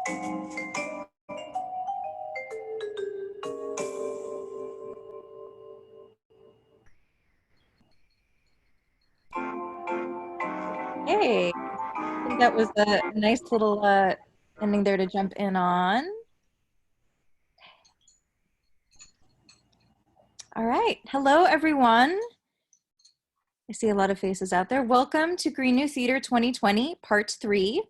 Hey, I think that was a nice little ending there to jump in on. All right. Hello, everyone. I see a lot of faces out there. Welcome to Green New Theater 2020, Part 3,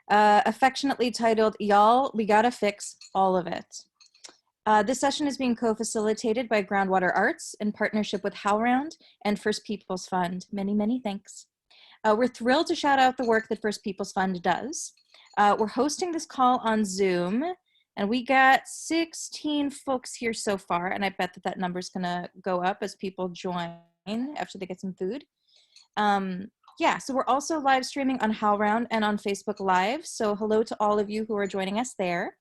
affectionately titled, Y'all, We Gotta Fix All of It. This session is being co-facilitated by Groundwater Arts in partnership with HowlRound and First Peoples Fund. Many, many thanks. We're thrilled to shout out the work that First Peoples Fund does. We're hosting this call on Zoom, and we got 16 folks here so far, and I bet that number's gonna go up as people join after they get some food. Yeah, so we're also live streaming on HowlRound and on Facebook Live, so hello to all of you who are joining us there.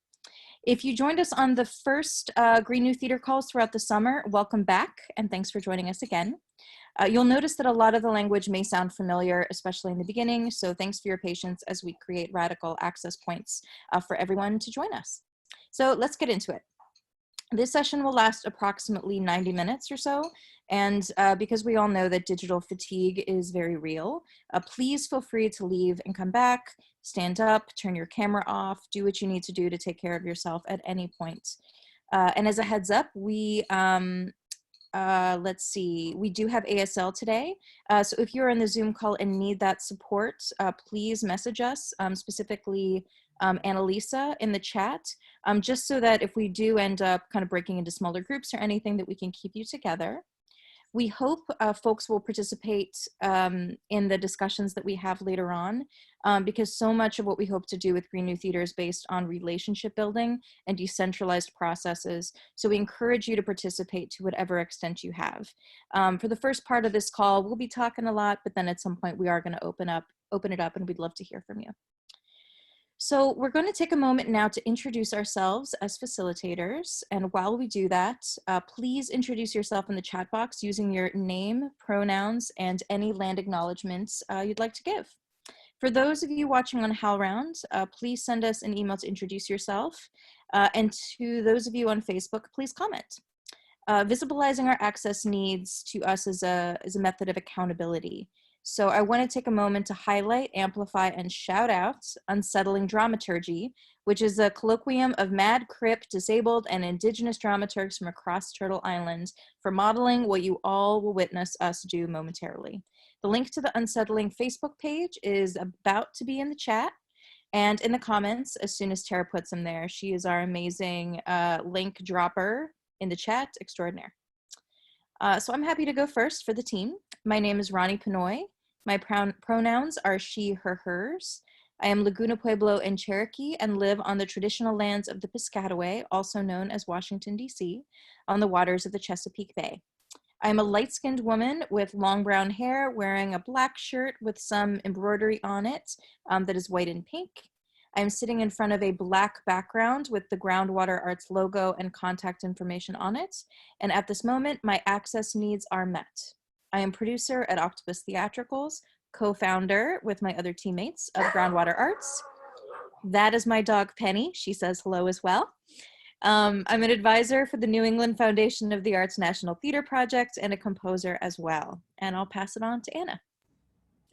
If you joined us on the first Green New Theater calls throughout the summer, welcome back, and thanks for joining us again. You'll notice that a lot of the language may sound familiar, especially in the beginning, so thanks for your patience as we create radical access points for everyone to join us. So let's get into it. This session will last approximately 90 minutes or so, and because we all know that digital fatigue is very real, please feel free to leave and come back, stand up, turn your camera off, do what you need to do to take care of yourself at any point. And as a heads up, let's see, we do have ASL today. So if you're in the Zoom call and need that support, please message us, specifically Annalisa in the chat, just so that if we do end up kind of breaking into smaller groups or anything, that we can keep you together. We hope folks will participate in the discussions that we have later on, because so much of what we hope to do with Green New Theater is based on relationship building and decentralized processes. So we encourage you to participate to whatever extent you have. For the first part of this call, we'll be talking a lot, but then at some point we are going to open it up, and we'd love to hear from you. So we're going to take a moment now to introduce ourselves as facilitators. And while we do that, please introduce yourself in the chat box using your name, pronouns, and any land acknowledgements you'd like to give. For those of you watching on HowlRound, please send us an email to introduce yourself. And to those of you on Facebook, please comment. Visibilizing our access needs to us is a method of accountability. So I want to take a moment to highlight, amplify, and shout out Unsettling Dramaturgy, which is a colloquium of mad, crip, disabled, and indigenous dramaturgs from across Turtle Island for modeling what you all will witness us do momentarily. The link to the Unsettling Facebook page is about to be in the chat and in the comments as soon as Tara puts them there. She is our amazing link dropper in the chat extraordinaire. So I'm happy to go first for the team. My name is Ronnie Pinoy. My pronouns are she, her, hers. I am Laguna Pueblo and Cherokee and live on the traditional lands of the Piscataway, also known as Washington, D.C., on the waters of the Chesapeake Bay. I am a light-skinned woman with long brown hair wearing a black shirt with some embroidery on it that is white and pink. I'm sitting in front of a black background with the Groundwater Arts logo and contact information on it. And at this moment, my access needs are met. I am producer at Octopus Theatricals, co-founder with my other teammates of Groundwater Arts. That is my dog, Penny. She says hello as well. I'm an advisor for the New England Foundation of the Arts National Theater Project and a composer as well. And I'll pass it on to Anna.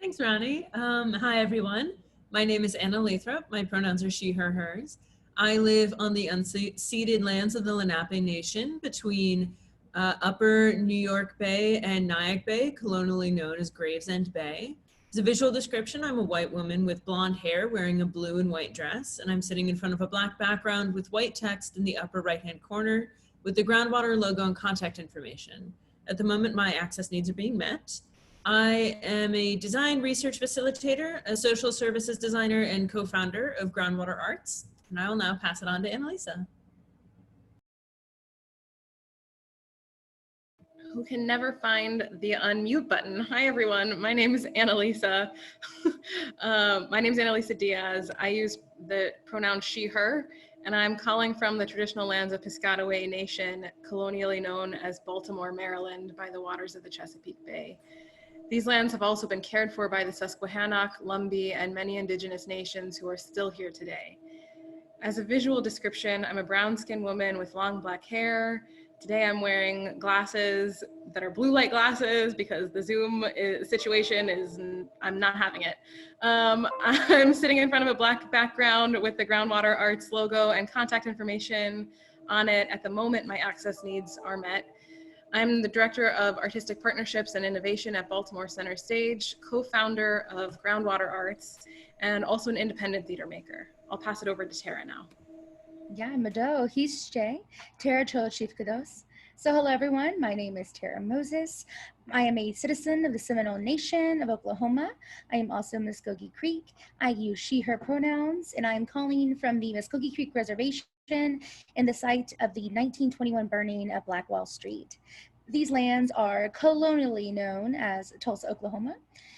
Thanks, Ronnie. Hi, everyone. My name is Anna Lathrop. My pronouns are she, her, hers. I live on the unceded lands of the Lenape Nation between Upper New York Bay and Nyack Bay, colonially known as Gravesend Bay. As a visual description, I'm a white woman with blonde hair wearing a blue and white dress, and I'm sitting in front of a black background with white text in the upper right-hand corner with the Groundwater logo and contact information. At the moment, my access needs are being met. I am a design research facilitator, a social services designer, and co-founder of Groundwater Arts. And I will now pass it on to Annalisa. Who can never find the unmute button. Hi, everyone. My name is Annalisa. My name is Annalisa Diaz. I use the pronoun she, her, and I'm calling from the traditional lands of Piscataway Nation, colonially known as Baltimore, Maryland, by the waters of the Chesapeake Bay. These lands have also been cared for by the Susquehannock, Lumbee, and many indigenous nations who are still here today. As a visual description, I'm a brown-skinned woman with long black hair. Today I'm wearing glasses that are blue light glasses because the Zoom situation is, I'm not having it. I'm sitting in front of a black background with the Groundwater Arts logo and contact information on it. At the moment, my access needs are met. I'm the Director of Artistic Partnerships and Innovation at Baltimore Center Stage, co-founder of Groundwater Arts, and also an independent theater maker. I'll pass it over to Tara now. Yeah, Mado, he's Jay, Tara Cho Chief Kudos. So hello everyone, my name is Tara Moses. I am a citizen of the Seminole Nation of Oklahoma. I am also Muskogee Creek. I use she, her pronouns, and I am calling from the Muskogee Creek Reservation in the site of the 1921 burning of Blackwell Street. These lands are colonially known as Tulsa, Oklahoma,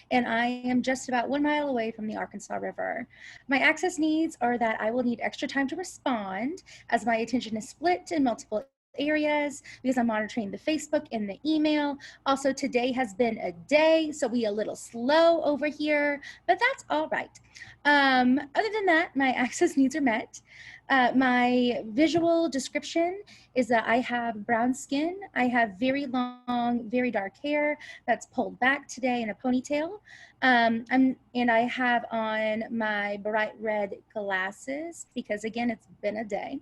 and I am just about 1 mile away from the Arkansas River. My access needs are that I will need extra time to respond as my attention is split in multiple areas because I'm monitoring the Facebook and the email. Also, today has been a day, so we a little slow over here, but that's all right. Other than that, my access needs are met. My visual description is that I have brown skin. I have very long, very dark hair that's pulled back today in a ponytail. And I have on my bright red glasses because again, it's been a day.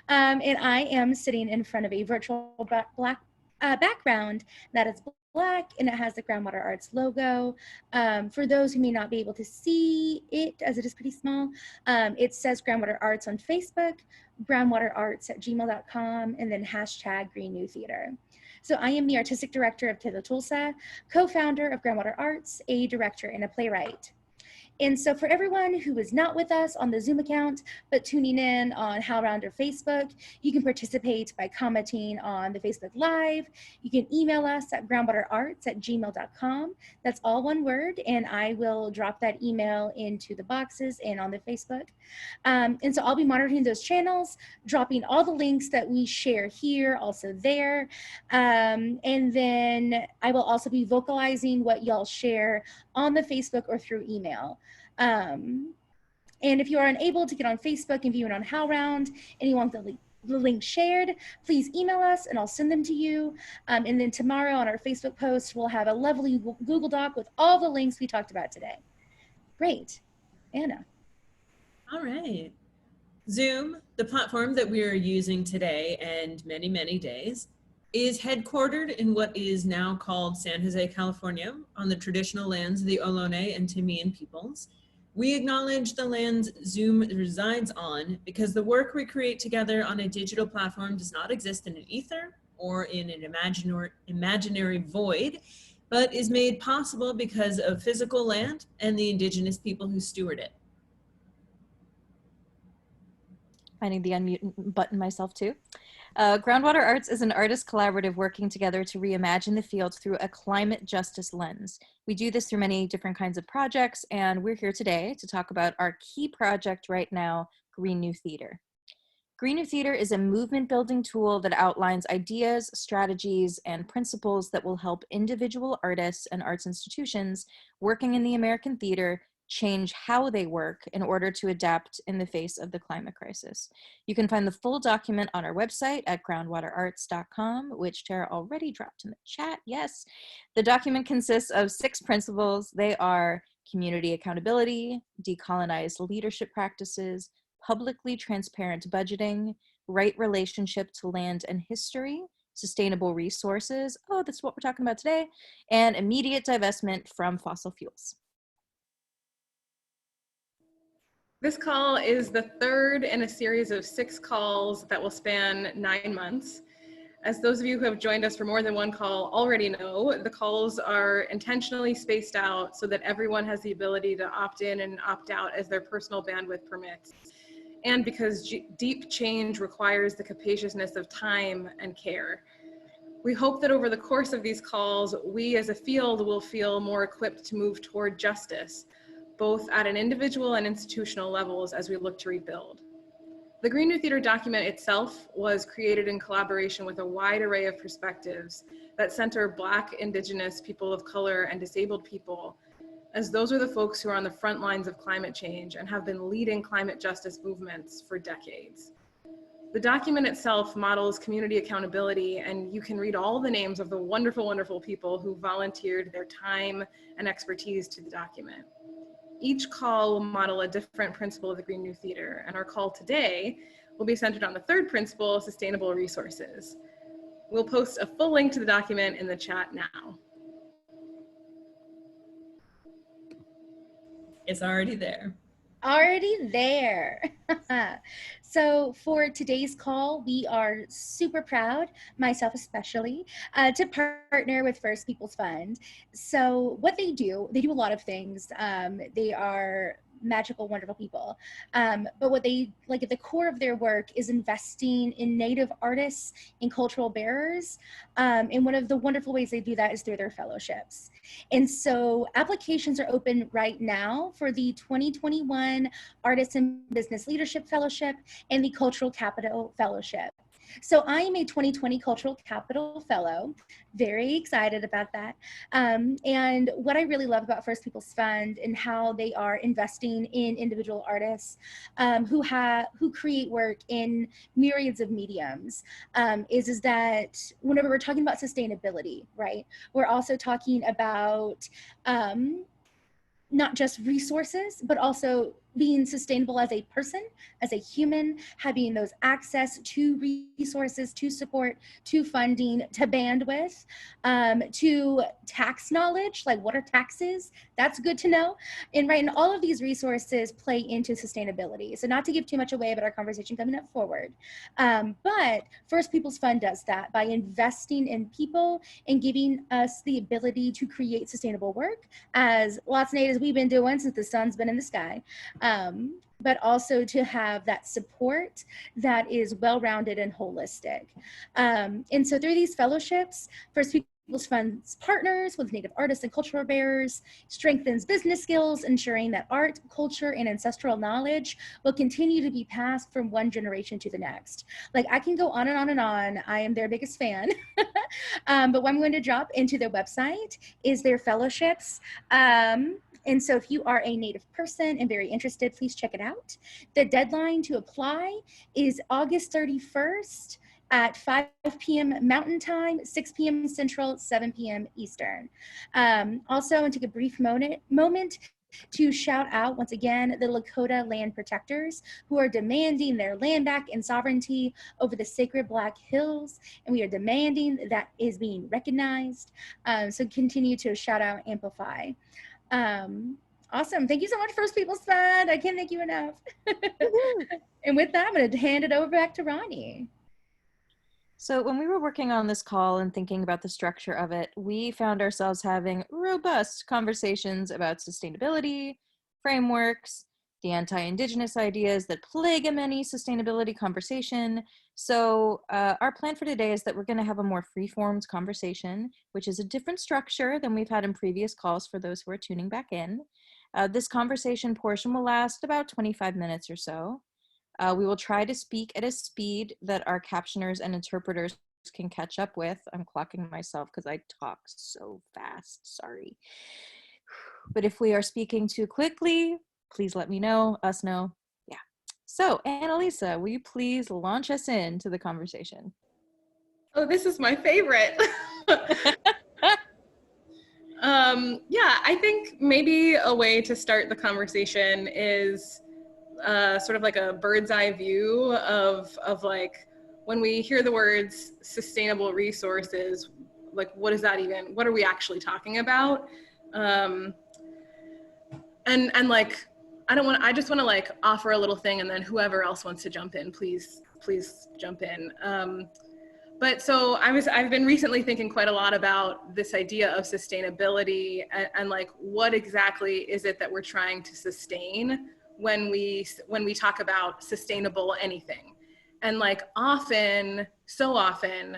And I am sitting in front of a virtual black background that is black and it has the Groundwater Arts logo. For those who may not be able to see it as it is pretty small, it says Groundwater Arts on Facebook, groundwaterarts@gmail.com, and then hashtag Green New Theater. So I am the artistic director of Tila Tulsa, co-founder of Groundwater Arts, a director and a playwright. And so for everyone who is not with us on the Zoom account, but tuning in on HowlRound or Facebook, you can participate by commenting on the Facebook Live. You can email us at groundwaterarts@gmail.com. That's all one word, and I will drop that email into the boxes and on the Facebook. And so I'll be monitoring those channels, dropping all the links that we share here, also there. And then I will also be vocalizing what y'all share on the Facebook or through email. And if you are unable to get on Facebook and view it on HowlRound and you want the link shared, please email us and I'll send them to you. And then tomorrow on our Facebook post, we'll have a lovely Google Doc with all the links we talked about today. Great. Anna. All right. Zoom, the platform that we are using today and many, many days, is headquartered in what is now called San Jose, California, on the traditional lands of the Ohlone and Timian peoples. We acknowledge the lands Zoom resides on because the work we create together on a digital platform does not exist in an ether or in an imaginary void, but is made possible because of physical land and the indigenous people who steward it. Finding the unmute button myself too. Groundwater Arts is an artist collaborative working together to reimagine the field through a climate justice lens. We do this through many different kinds of projects, and we're here today to talk about our key project right now, Green New Theater. Green New Theater is a movement building tool that outlines ideas, strategies, and principles that will help individual artists and arts institutions working in the American theater change how they work in order to adapt in the face of the climate crisis. You can find the full document on our website at groundwaterarts.com, which Tara already dropped in the chat. Yes, the document consists of 6 principles. They are community accountability, decolonized leadership practices, publicly transparent budgeting, right relationship to land and history, sustainable resources, oh, that's what we're talking about today, and immediate divestment from fossil fuels. This call is the third in a series of 6 calls that will span 9 months. As those of you who have joined us for more than one call already know, the calls are intentionally spaced out so that everyone has the ability to opt in and opt out as their personal bandwidth permits. And because deep change requires the capaciousness of time and care. We hope that over the course of these calls, we as a field will feel more equipped to move toward justice, both at an individual and institutional levels as we look to rebuild. The Green New Theater document itself was created in collaboration with a wide array of perspectives that center Black, Indigenous, people of color, and disabled people as those are the folks who are on the front lines of climate change and have been leading climate justice movements for decades. The document itself models community accountability, and you can read all the names of the wonderful, wonderful people who volunteered their time and expertise to the document. Each call will model a different principle of the Green New Theater, and our call today will be centered on the third principle, sustainable resources. We'll post a full link to the document in the chat now. It's already there. Already there. So for today's call, we are super proud, myself especially, to partner with First Peoples Fund. So what they do a lot of things. They are magical, wonderful people. But what they like at the core of their work is investing in Native artists and cultural bearers. And one of the wonderful ways they do that is through their fellowships. And so applications are open right now for the 2021 Artists in Business Leadership Fellowship and the Cultural Capital Fellowship. So I am a 2020 Cultural Capital Fellow, very excited about that. And what I really love about First Peoples Fund and how they are investing in individual artists who create work in myriads of mediums is that whenever we're talking about sustainability, right, we're also talking about not just resources, but also being sustainable as a person, as a human, having those access to resources, to support, to funding, to bandwidth, to tax knowledge, like what are taxes? That's good to know. And right, and all of these resources play into sustainability. So not to give too much away about our conversation coming up forward, but First Peoples Fund does that by investing in people and giving us the ability to create sustainable work, as lots of natives we've been doing since the sun's been in the sky. But also to have that support that is well-rounded and holistic. And so through these fellowships, First Peoples Fund partners with Native artists and cultural bearers, strengthens business skills, ensuring that art, culture, and ancestral knowledge will continue to be passed from one generation to the next. Like I can go on and on and on. I am their biggest fan. But what I'm going to drop into their website is their fellowships. And so if you are a Native person and very interested, please check it out. The deadline to apply is August 31st at 5 p.m. Mountain Time, 6 p.m. Central, 7 p.m. Eastern. Also, I want to take a brief moment to shout out once again the Lakota land protectors who are demanding their land back and sovereignty over the sacred Black Hills, and we are demanding that is being recognized. So continue to shout out, amplify. Awesome. Thank you so much, First Peoples Fund. I can't thank you enough. And with that, I'm going to hand it over back to Ronnie. So when we were working on this call and thinking about the structure of it, we found ourselves having robust conversations about sustainability, frameworks, the anti-Indigenous ideas that plague a many sustainability conversation. So our plan for today is that we're going to have a more free-formed conversation, which is a different structure than we've had in previous calls for those who are tuning back in. This conversation portion will last about 25 minutes or so. We will try to speak at a speed that our captioners and interpreters can catch up with. I'm clocking myself because I talk so fast, sorry. But if we are speaking too quickly, please let me know, us know. Yeah. So, Annalisa, will you please launch us into the conversation? Oh, this is my favorite. Yeah, I think maybe a way to start the conversation is sort of like a bird's eye view of like when we hear the words sustainable resources, like what is that even? What are we actually talking about? And like I just want to like offer a little thing, and then whoever else wants to jump in, please jump in. But so I've been recently thinking quite a lot about this idea of sustainability and like what exactly is it that we're trying to sustain when we talk about sustainable anything. And like so often,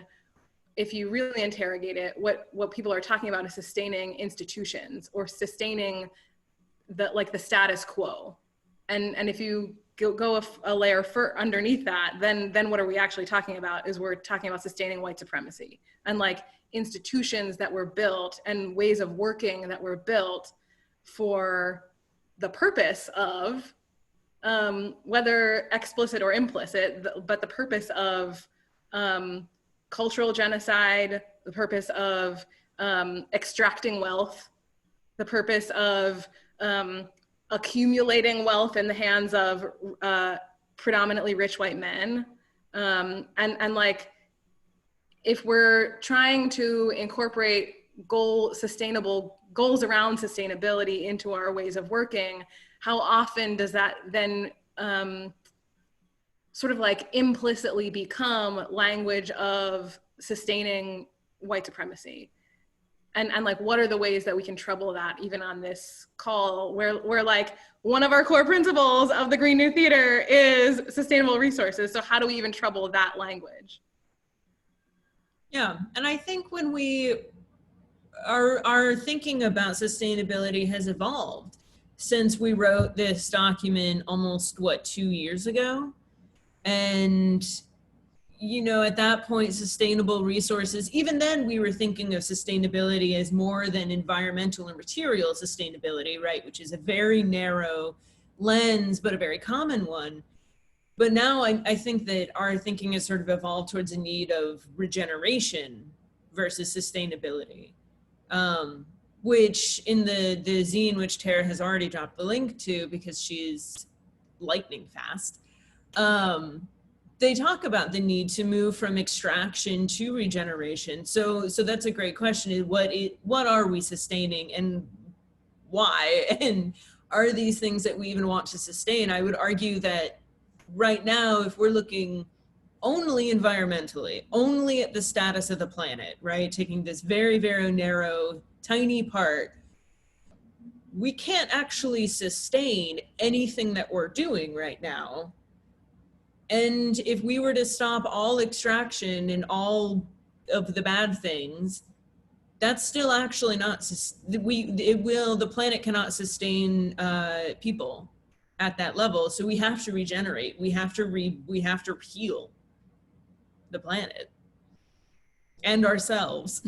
if you really interrogate it, what people are talking about is sustaining institutions or sustaining the status quo. And if you go a layer underneath that, then what are we actually talking about is we're talking about sustaining white supremacy and like institutions that were built and ways of working that were built for the purpose of, whether explicit or implicit, but the purpose of cultural genocide, the purpose of extracting wealth, the purpose of accumulating wealth in the hands of predominantly rich white men. And like, if we're trying to incorporate sustainable goals around sustainability into our ways of working, how often does that then sort of like implicitly become language of sustaining white supremacy? And like, what are the ways that we can trouble that even on this call where like one of our core principles of the Green New Theater is sustainable resources? So how do we even trouble that language? Yeah, and I think when we our thinking about sustainability has evolved since we wrote this document almost, what, 2 years ago? And, you know, at that point, sustainable resources, even then we were thinking of sustainability as more than environmental and material sustainability, right? Which is a very narrow lens, but a very common one. But now I think that our thinking has sort of evolved towards a need of regeneration versus sustainability, which in the zine, which Tara has already dropped the link to because she's lightning fast, they talk about the need to move from extraction to regeneration. So that's a great question, is what are we sustaining and why? And are these things that we even want to sustain? I would argue that right now, if we're looking only environmentally, only at the status of the planet, right? Taking this very, very narrow, tiny part, we can't actually sustain anything that we're doing right now. And if we were to stop all extraction and all of the bad things, that's still actually not, the planet cannot sustain people at that level. So we have to regenerate. We have to heal the planet and ourselves.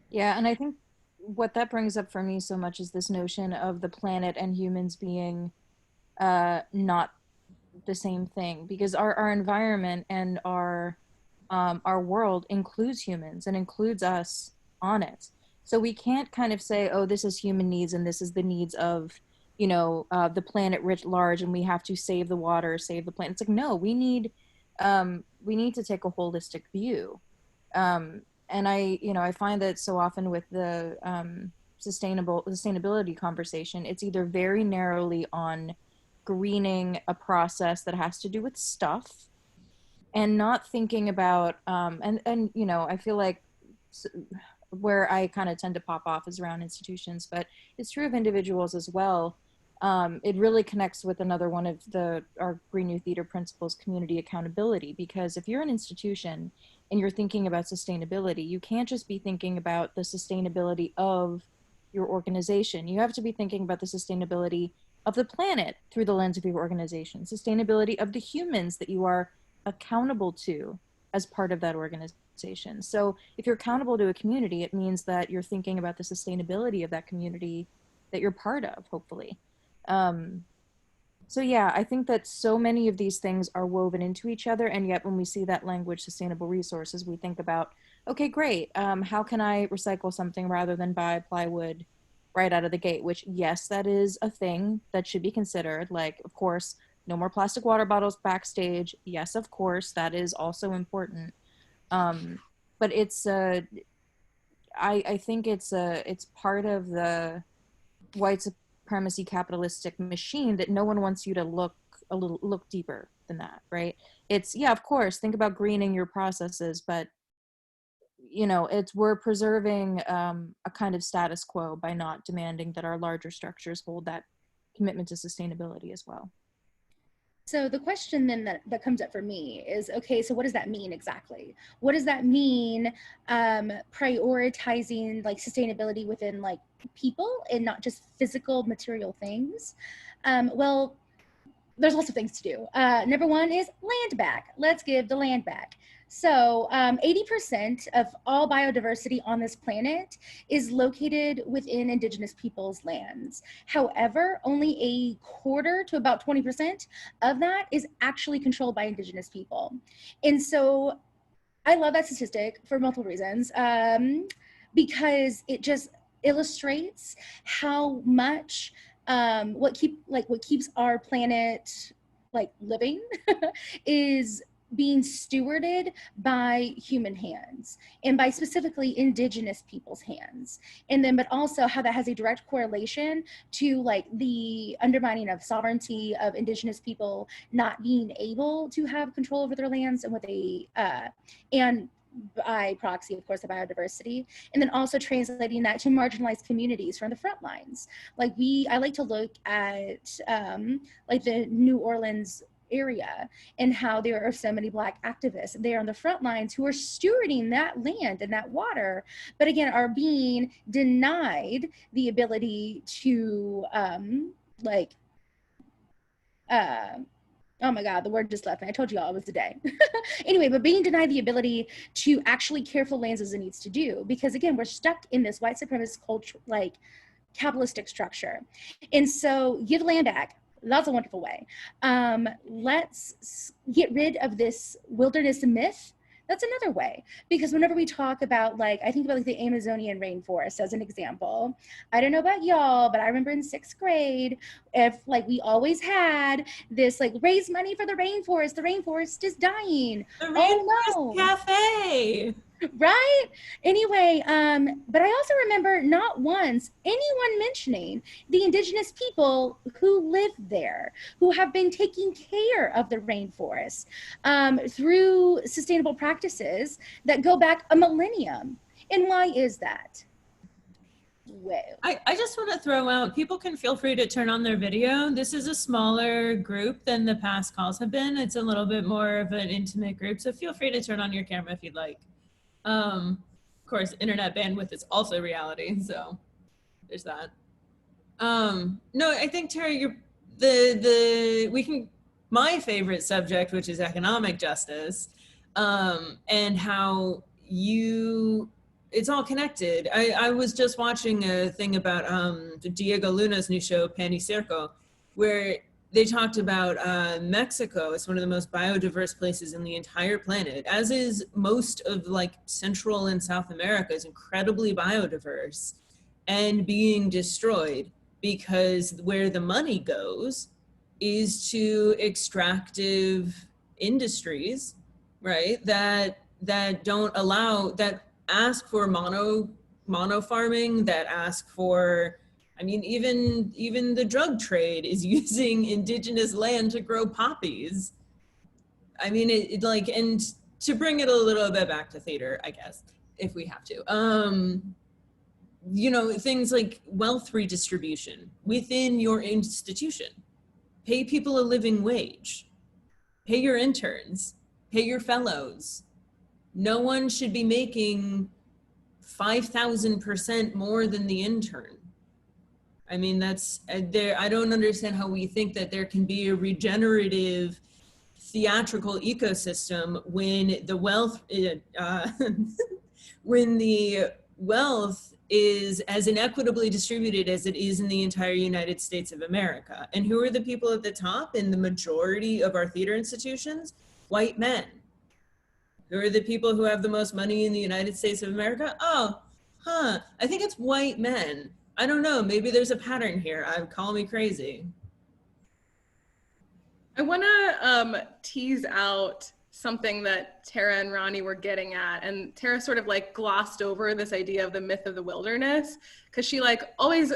Yeah, and I think what that brings up for me so much is this notion of the planet and humans being not the same thing, because our environment and our world includes humans and includes us on it. So we can't kind of say, oh, this is human needs and this is the needs of, you know, the planet writ large, and we have to save the water, save the planet. It's like, no, we need to take a holistic view. And I find that so often with the sustainability conversation, it's either very narrowly on greening a process that has to do with stuff, and not thinking about and you know, I feel like where I kind of tend to pop off is around institutions, but it's true of individuals as well. It really connects with another one of our Green New Theater principles, community accountability, because if you're an institution and you're thinking about sustainability, you can't just be thinking about the sustainability of your organization. You have to be thinking about the sustainability of the planet through the lens of your organization, sustainability of the humans that you are accountable to as part of that organization. So if you're accountable to a community, it means that you're thinking about the sustainability of that community that you're part of, hopefully. So yeah, I think that so many of these things are woven into each other, and yet when we see that language, sustainable resources, we think about, okay, great, how can I recycle something rather than buy plywood right out of the gate? Which, yes, that is a thing that should be considered. Like, of course, no more plastic water bottles backstage. Yes, of course, that is also important. But it's I think it's part of the white supremacy capitalistic machine that no one wants you to look deeper than that, right? It's, yeah, of course, think about greening your processes, but you know, we're preserving a kind of status quo by not demanding that our larger structures hold that commitment to sustainability as well. So the question then that comes up for me is, okay, so what does that mean exactly? What does that mean, prioritizing like sustainability within like people and not just physical material things? Well, there's lots of things to do. Number one is land back. Let's give the land back. So 80% of all biodiversity on this planet is located within indigenous peoples' lands. However, only a quarter to about 20% of that is actually controlled by indigenous people. And so I love that statistic for multiple reasons, because it just illustrates how much what keeps our planet like living is being stewarded by human hands, and by specifically indigenous people's hands. And then, but also how that has a direct correlation to like the undermining of sovereignty of indigenous people not being able to have control over their lands, and what they, and by proxy, of course, the biodiversity, and then also translating that to marginalized communities from the front lines. Like I like to look at like the New Orleans area, and how there are so many Black activists there on the front lines who are stewarding that land and that water, but again, are being denied the ability to oh my God, the word just left me. I told you all it was today. Anyway, but being denied the ability to actually care for lands as it needs to do, because again, we're stuck in this white supremacist culture, like capitalistic structure. And so give land back. That's a wonderful way. Let's get rid of this wilderness myth. That's another way, because whenever we talk about, like, I think about like the Amazonian rainforest as an example. I don't know about y'all, but I remember in 6th grade, if like we always had this like raise money for the rainforest is dying. The Oh Rainforest no. Cafe. Right? Anyway, but I also remember not once anyone mentioning the indigenous people who live there, who have been taking care of the rainforest through sustainable practices that go back a millennium. And why is that? Well, I just want to throw out, people can feel free to turn on their video. This is a smaller group than the past calls have been. It's a little bit more of an intimate group, so feel free to turn on your camera if you'd like. Of course, internet bandwidth is also reality, so there's that. No, I think, Terry, my favorite subject, which is economic justice, and how it's all connected. I was just watching a thing about Diego Luna's new show, Pan y Circo, where they talked about Mexico is one of the most biodiverse places in the entire planet, as is most of like Central and South America is incredibly biodiverse and being destroyed because where the money goes is to extractive industries, right? That ask for mono farming, that ask for, I mean, even the drug trade is using indigenous land to grow poppies. I mean, and to bring it a little bit back to theater, I guess, if we have to, you know, things like wealth redistribution within your institution. Pay people a living wage, pay your interns, pay your fellows. No one should be making 5,000% more than the intern. I mean, that's there. I don't understand how we think that there can be a regenerative theatrical ecosystem when the wealth, when the wealth is as inequitably distributed as it is in the entire United States of America. And who are the people at the top in the majority of our theater institutions? White men. Who are the people who have the most money in the United States of America? I think it's white men. I don't know, maybe there's a pattern here. Call me crazy. I want to tease out something that Tara and Ronnie were getting at, and Tara sort of like glossed over this idea of the myth of the wilderness, because she like always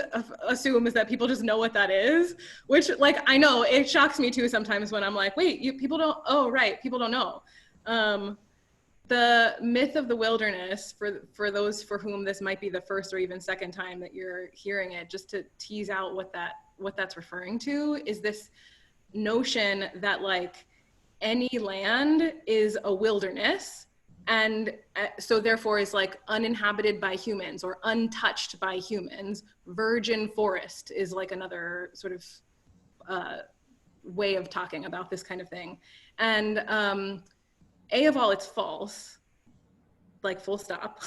assumes that people just know what that is, which like I know it shocks me too sometimes when I'm like, wait, people don't, oh right, people don't know. The myth of the wilderness, for those for whom this might be the first or even second time that you're hearing it, just to tease out what that's referring to, is this notion that like any land is a wilderness, and so therefore is like uninhabited by humans or untouched by humans. Virgin forest is like another sort of way of talking about this kind of thing. And A of all, it's false, like full stop.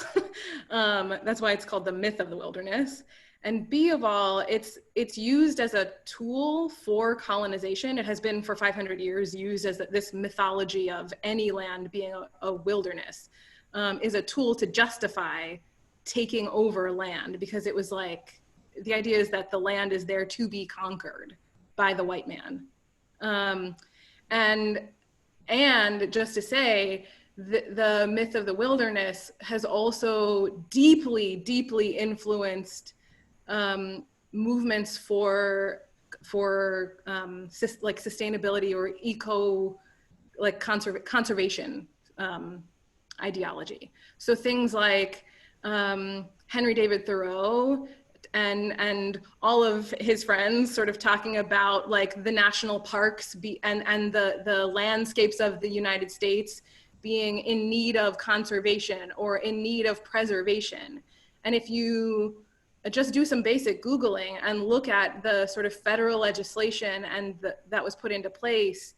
That's why it's called the myth of the wilderness. And B of all, it's used as a tool for colonization. It has been for 500 years used as this mythology of any land being a wilderness, is a tool to justify taking over land, because it was like, the idea is that the land is there to be conquered by the white man. And just to say, the myth of the wilderness has also deeply, deeply influenced movements for like sustainability or conservation ideology. So things like Henry David Thoreau and all of his friends sort of talking about like the national parks and the landscapes of the United States being in need of conservation or in need of preservation. And if you just do some basic Googling and look at the sort of federal legislation and that was put into place,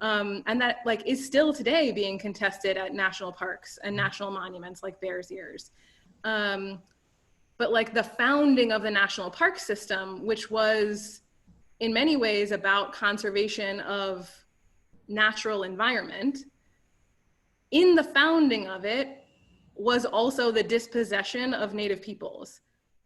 and that like is still today being contested at national parks and national monuments like Bears Ears. But like the founding of the national park system, which was in many ways about conservation of natural environment, in the founding of it was also the dispossession of Native peoples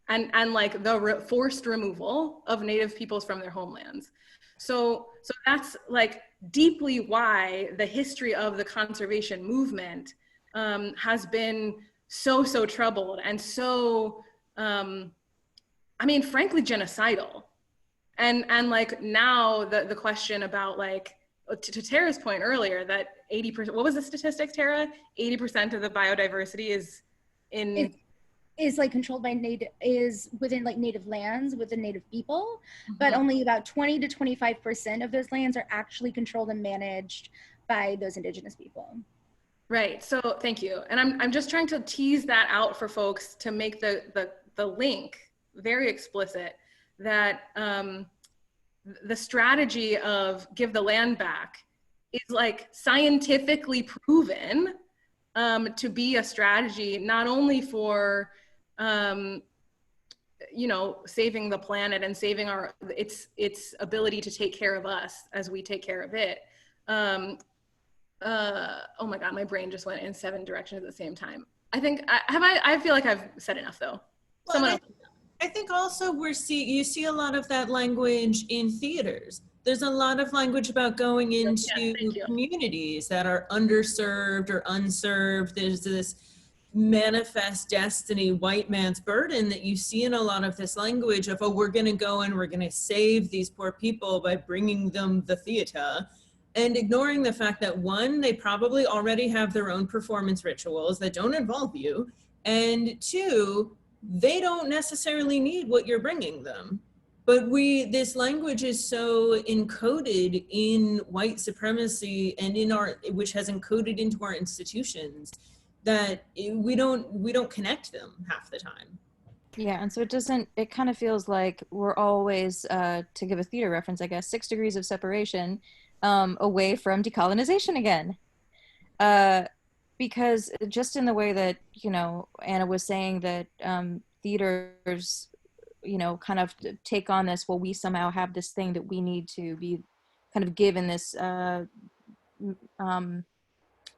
and like the forced removal of Native peoples from their homelands. So that's like deeply why the history of the conservation movement has been so troubled and so, I mean, frankly, genocidal. And like now the question about like, to Tara's point earlier, that 80%, what was the statistic, Tara? 80% of the biodiversity is is like controlled by is within like native lands, within native people, but only about 20 to 25% of those lands are actually controlled and managed by those indigenous people. Right, so thank you. And I'm just trying to tease that out for folks to make the link very explicit, that the strategy of give the land back is like scientifically proven to be a strategy not only for you know, saving the planet and saving its ability to take care of us as we take care of it. Oh my God, my brain just went in 7 directions at the same time. I think I feel like I've said enough though. Well, I think also you see a lot of that language in theaters. There's a lot of language about going into communities that are underserved or unserved. There's this manifest destiny, white man's burden that you see in a lot of this language of, oh, we're going to go and we're going to save these poor people by bringing them the theater, and ignoring the fact that, one, they probably already have their own performance rituals that don't involve you, and 2, they don't necessarily need what you're bringing them. But this language is so encoded in white supremacy and which has encoded into our institutions, that we don't connect them half the time. Yeah, and so it kind of feels like we're always, to give a theater reference, I guess, 6 degrees of separation away from decolonization again. Because just in the way that, you know, Anna was saying that theaters, you know, kind of take on this, well, we somehow have this thing that we need to be kind of given this,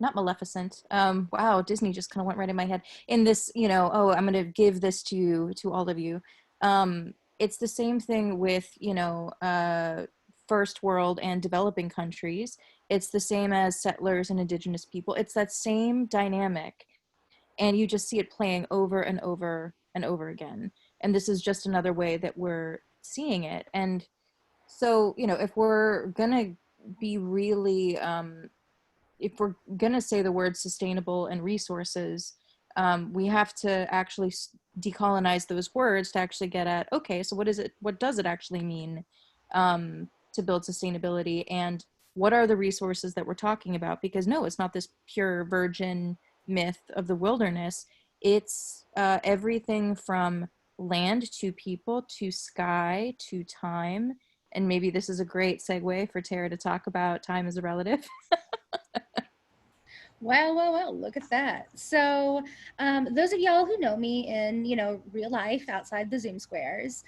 not Maleficent. Wow, Disney just kind of went right in my head. In this, you know, oh, I'm going to give this to all of you. It's the same thing with, you know, first world and developing countries. It's the same as settlers and indigenous people. It's that same dynamic. And you just see it playing over and over and over again. And this is just another way that we're seeing it. And so, you know, if we're going to be really, if we're going to say the word sustainable and resources, we have to actually decolonize those words to actually get at, okay, so what does it actually mean to build sustainability, and what are the resources that we're talking about? Because no, it's not this pure virgin myth of the wilderness. It's everything from land to people to sky to time And maybe this is a great segue for Tara to talk about time as a relative. Well, look at that. So those of y'all who know me in, real life outside the Zoom squares,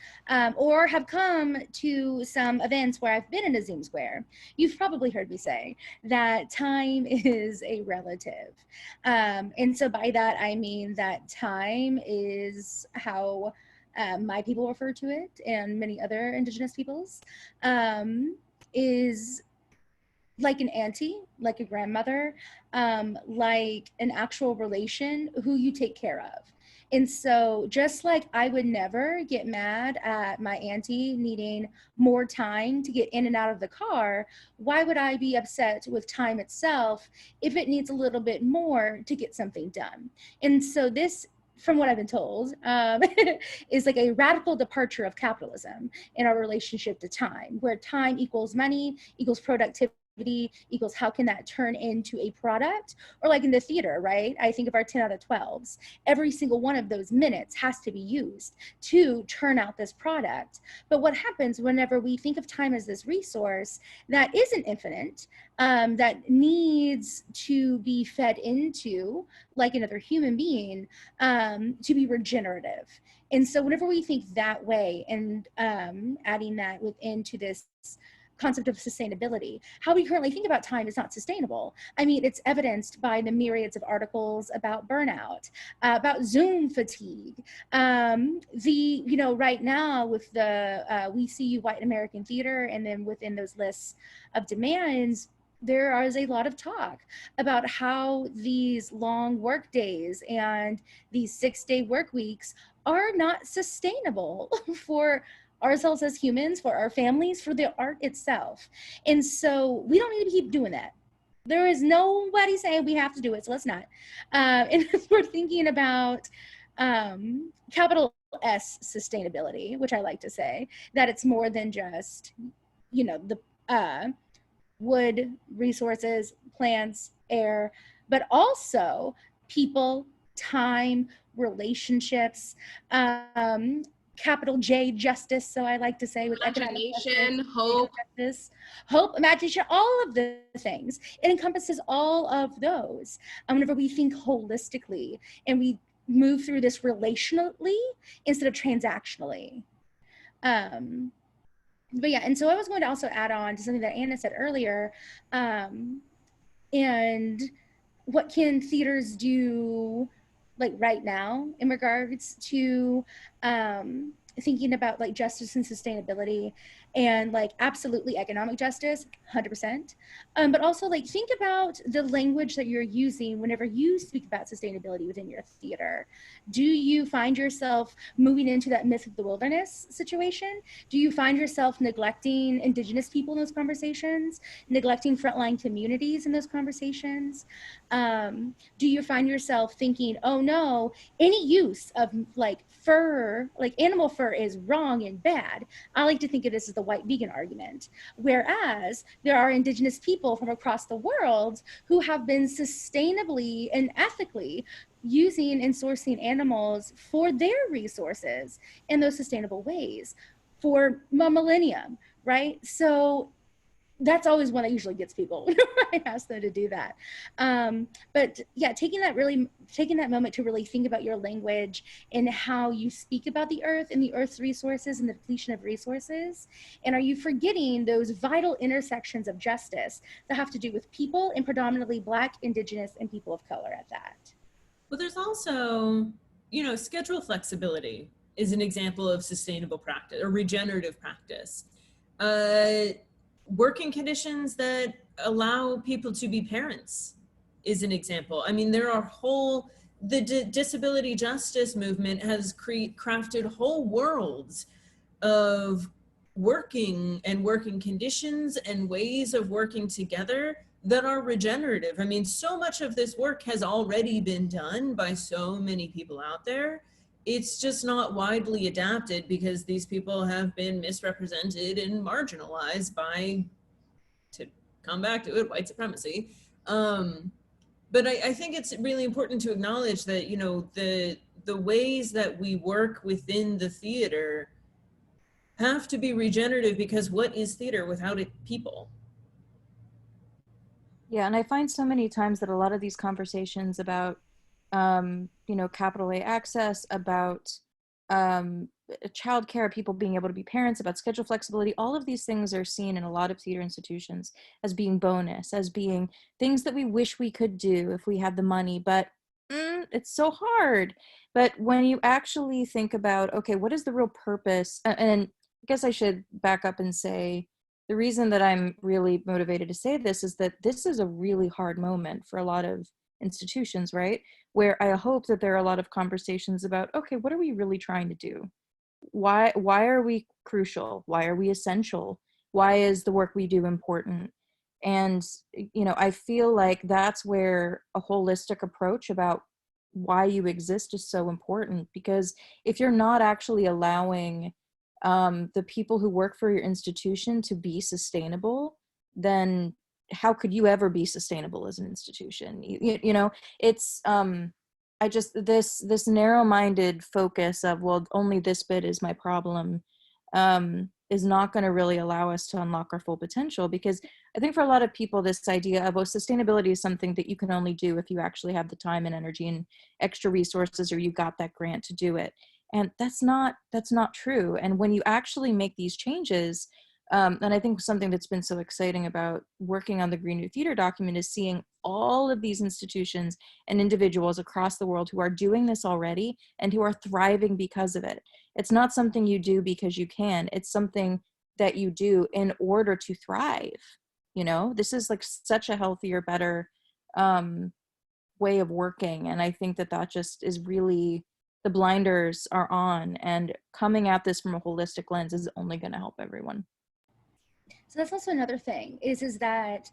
or have come to some events where I've been in a Zoom square, you've probably heard me say that time is a relative. And so by that, I mean that time is how my people refer to it, and many other Indigenous peoples, is like an auntie, like a grandmother, like an actual relation who you take care of. And so just like I would never get mad at my auntie needing more time to get in and out of the car, why would I be upset with time itself if it needs a little bit more to get something done? And so this, from what I've been told, is like a radical departure of capitalism in our relationship to time, where time equals money, equals productivity, equals how can that turn into a product? Or like in the theater, right? I think of our 10 out of 12s. Every single one of those minutes has to be used to turn out this product. But what happens whenever we think of time as this resource that isn't infinite, that needs to be fed into, like another human being, to be regenerative? And so whenever we think that way, and adding that into this concept of sustainability, how we currently think about time is not sustainable. I mean, it's evidenced by the myriads of articles about burnout, about Zoom fatigue. Right now with the We See You White American Theater, and then within those lists of demands, there is a lot of talk about how these long work days and these 6-day work weeks are not sustainable for ourselves as humans, for our families, for the art itself. And so we don't need to keep doing that. There is nobody saying we have to do it, so let's not. And if we're thinking about capital S sustainability, which I like to say, that it's more than just, the wood, resources, plants, air, but also people, time, relationships, capital J, justice. So I like to say with imagination, hope, imagination, all of the things. It encompasses all of those. Whenever we think holistically and we move through this relationally instead of transactionally. But yeah, and so I was going to also add on to something that Anna said earlier, and what can theaters do like right now in regards to thinking about like justice and sustainability, and like absolutely economic justice, 100%. But also like think about the language that you're using whenever you speak about sustainability within your theater. Do you find yourself moving into that myth of the wilderness situation? Do you find yourself neglecting Indigenous people in those conversations, neglecting frontline communities in those conversations? Do you find yourself thinking, oh no, any use of like fur, like animal fur is wrong and bad? I like to think of this as the white vegan argument. Whereas there are Indigenous people from across the world who have been sustainably and ethically using and sourcing animals for their resources in those sustainable ways for a millennium, right? So that's always one that usually gets people when I ask them to do that. But yeah, taking that moment to really think about your language and how you speak about the earth and the earth's resources and the depletion of resources. And are you forgetting those vital intersections of justice that have to do with people, and predominantly Black, Indigenous, and people of color at that? Well, there's also, schedule flexibility is an example of sustainable practice or regenerative practice. Working conditions that allow people to be parents is an example. I mean, there are the disability justice movement has crafted whole worlds of working conditions and ways of working together that are regenerative. I mean, so much of this work has already been done by so many people out there. It's just not widely adapted because these people have been misrepresented and marginalized by, to come back to it, white supremacy. But I think it's really important to acknowledge that, the ways that we work within the theater have to be regenerative, because what is theater without people? Yeah, and I find so many times that a lot of these conversations about, you know, capital A access, about childcare, people being able to be parents, about schedule flexibility, all of these things are seen in a lot of theater institutions as being bonus, as being things that we wish we could do if we had the money, but it's so hard. But when you actually think about, okay, what is the real purpose? And I guess I should back up and say, the reason that I'm really motivated to say this is that this is a really hard moment for a lot of institutions, right? Where I hope that there are a lot of conversations about, okay, what are we really trying to do? Why are we crucial? Why are we essential? Why is the work we do important? And, you know, I feel like that's where a holistic approach about why you exist is so important, because if you're not actually allowing the people who work for your institution to be sustainable, then how could you ever be sustainable as an institution? You know, it's I just, this narrow-minded focus of, well, only this bit is my problem, is not going to really allow us to unlock our full potential. Because I think for a lot of people, this idea of, oh, sustainability is something that you can only do if you actually have the time and energy and extra resources, or you got that grant to do it. And that's not true. And when you actually make these changes, and I think something that's been so exciting about working on the Green New Theater document is seeing all of these institutions and individuals across the world who are doing this already and who are thriving because of it. It's not something you do because you can, it's something that you do in order to thrive. You know, this is like such a healthier, better way of working. And I think that that just is really, the blinders are on, and coming at this from a holistic lens is only going to help everyone. So that's also another thing is that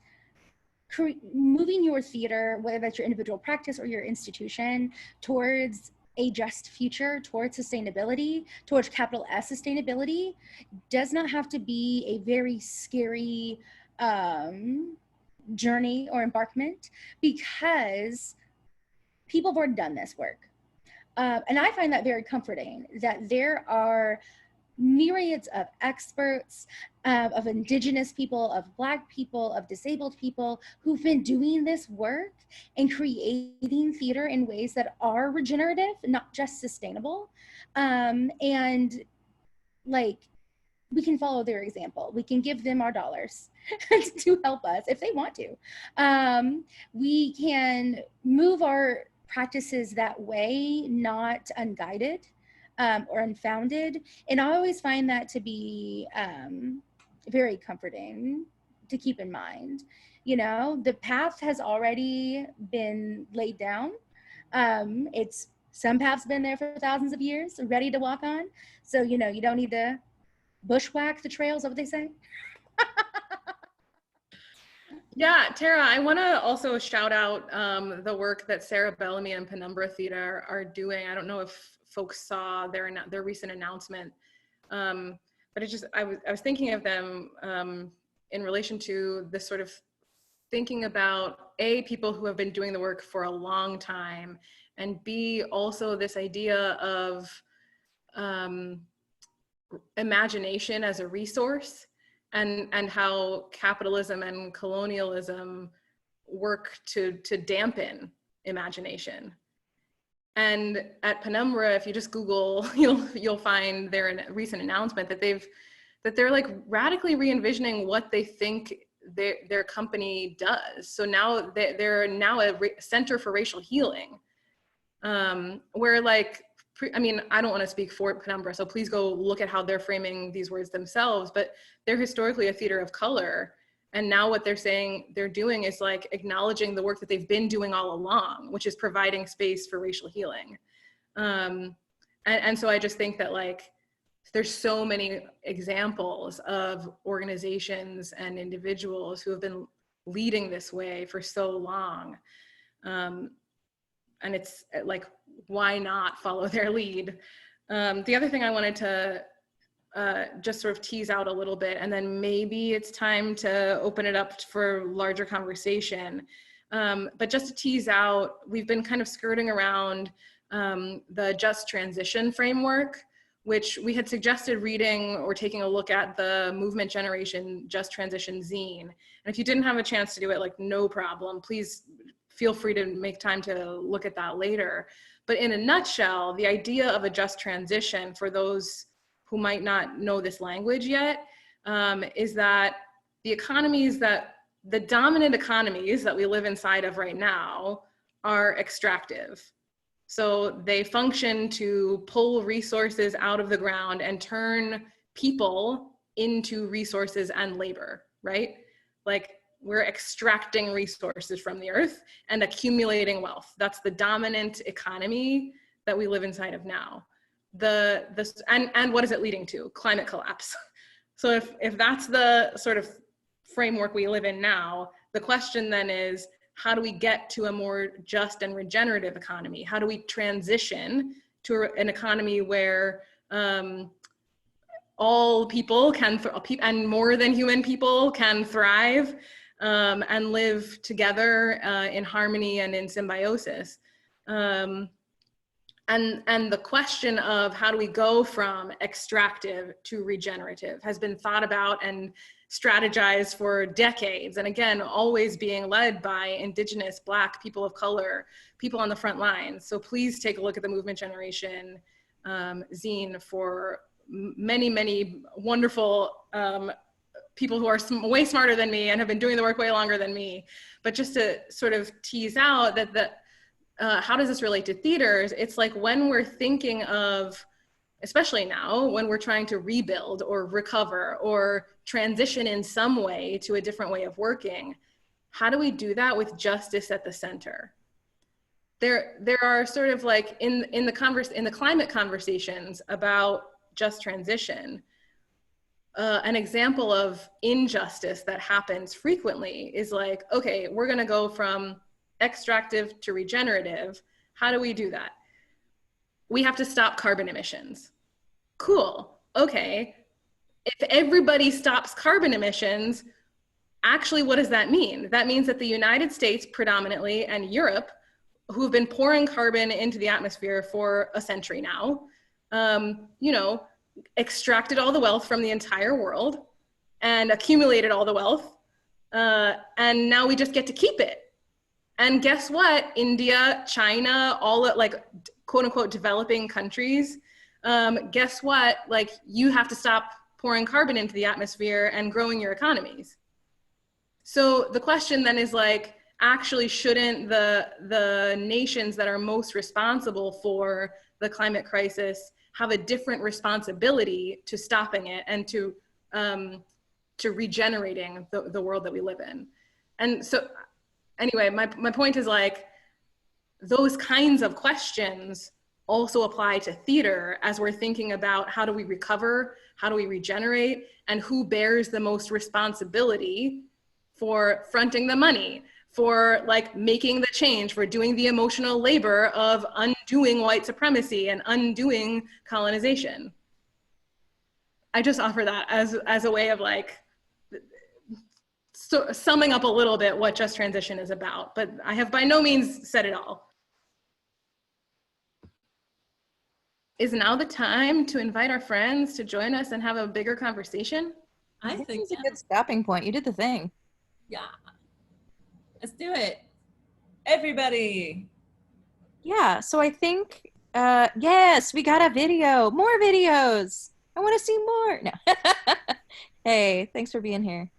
moving your theater, whether that's your individual practice or your institution, towards a just future, towards sustainability, towards capital S sustainability, does not have to be a very scary journey or embarkment, because people have already done this work. And I find that very comforting, that there are myriads of experts, of Indigenous people, of Black people, of disabled people who've been doing this work and creating theater in ways that are regenerative, not just sustainable. And like, we can follow their example. We can give them our dollars to help us if they want to. We can move our practices that way, not unguided or unfounded. And I always find that to be very comforting to keep in mind. You know, the path has already been laid down. It's, some paths been there for thousands of years, ready to walk on. So, you know, you don't need to bushwhack the trails, is that what they say? Yeah, Tara, I want to also shout out the work that Sarah Bellamy and Penumbra Theater are doing. I don't know if folks saw their recent announcement, but it just, I was thinking of them in relation to this sort of thinking about people who have been doing the work for a long time, and B, also this idea of imagination as a resource, and how capitalism and colonialism work to dampen imagination. And at Penumbra, if you just Google, you'll find their recent announcement that they're like radically re-envisioning what they think their company does. So now they're now a center for racial healing, where like, I mean, I don't want to speak for Penumbra, so please go look at how they're framing these words themselves, but they're historically a theater of color. And now what they're saying they're doing is like acknowledging the work that they've been doing all along, which is providing space for racial healing. And so I just think that like, there's so many examples of organizations and individuals who have been leading this way for so long. And it's like, why not follow their lead? The other thing I wanted to just sort of tease out a little bit, and then maybe it's time to open it up for larger conversation. But just to tease out, we've been kind of skirting around the just transition framework, which we had suggested reading or taking a look at the Movement Generation Just Transition zine. And if you didn't have a chance to do it, like, no problem. Please feel free to make time to look at that later. But in a nutshell, the idea of a just transition, for those who might not know this language yet, is that the dominant economies that we live inside of right now are extractive. So they function to pull resources out of the ground and turn people into resources and labor, right? Like, we're extracting resources from the earth and accumulating wealth. That's the dominant economy that we live inside of now. And what is it leading to? Climate collapse. So if that's the sort of framework we live in now, the question then is, how do we get to a more just and regenerative economy? How do we transition to an economy where all people can, and more than human people can thrive and live together in harmony and in symbiosis? And the question of how do we go from extractive to regenerative has been thought about and strategized for decades. And again, always being led by Indigenous, Black, people of color, people on the front lines. So please take a look at the Movement Generation zine for many, many wonderful people who are way smarter than me and have been doing the work way longer than me. But just to sort of tease out that how does this relate to theaters? It's like, when we're thinking of, especially now, when we're trying to rebuild or recover or transition in some way to a different way of working, how do we do that with justice at the center? There are sort of like in the climate conversations about just transition, an example of injustice that happens frequently is like, okay, we're gonna go from extractive to regenerative. How do we do that? We have to stop carbon emissions. Cool, okay. If everybody stops carbon emissions, actually, what does that mean? That means that the United States predominantly and Europe, who've been pouring carbon into the atmosphere for a century now, extracted all the wealth from the entire world and accumulated all the wealth. And now we just get to keep it. And guess what? India, China, all like quote unquote developing countries, guess what? Like, you have to stop pouring carbon into the atmosphere and growing your economies. So the question then is like, actually, shouldn't the nations that are most responsible for the climate crisis have a different responsibility to stopping it and to regenerating the world that we live in? And so anyway, my point is like, those kinds of questions also apply to theater as we're thinking about how do we recover, how do we regenerate, and who bears the most responsibility for fronting the money, for like making the change, for doing the emotional labor of undoing white supremacy and undoing colonization. I just offer that as a way of like summing up a little bit what just transition is about, but I have by no means said it all. Is now the time to invite our friends to join us and have a bigger conversation? I think it's a good stopping point. You did the thing. Yeah. Let's do it. Everybody. Yeah, so I think, yes, we got a video. More videos. I want to see more. No. Hey, thanks for being here.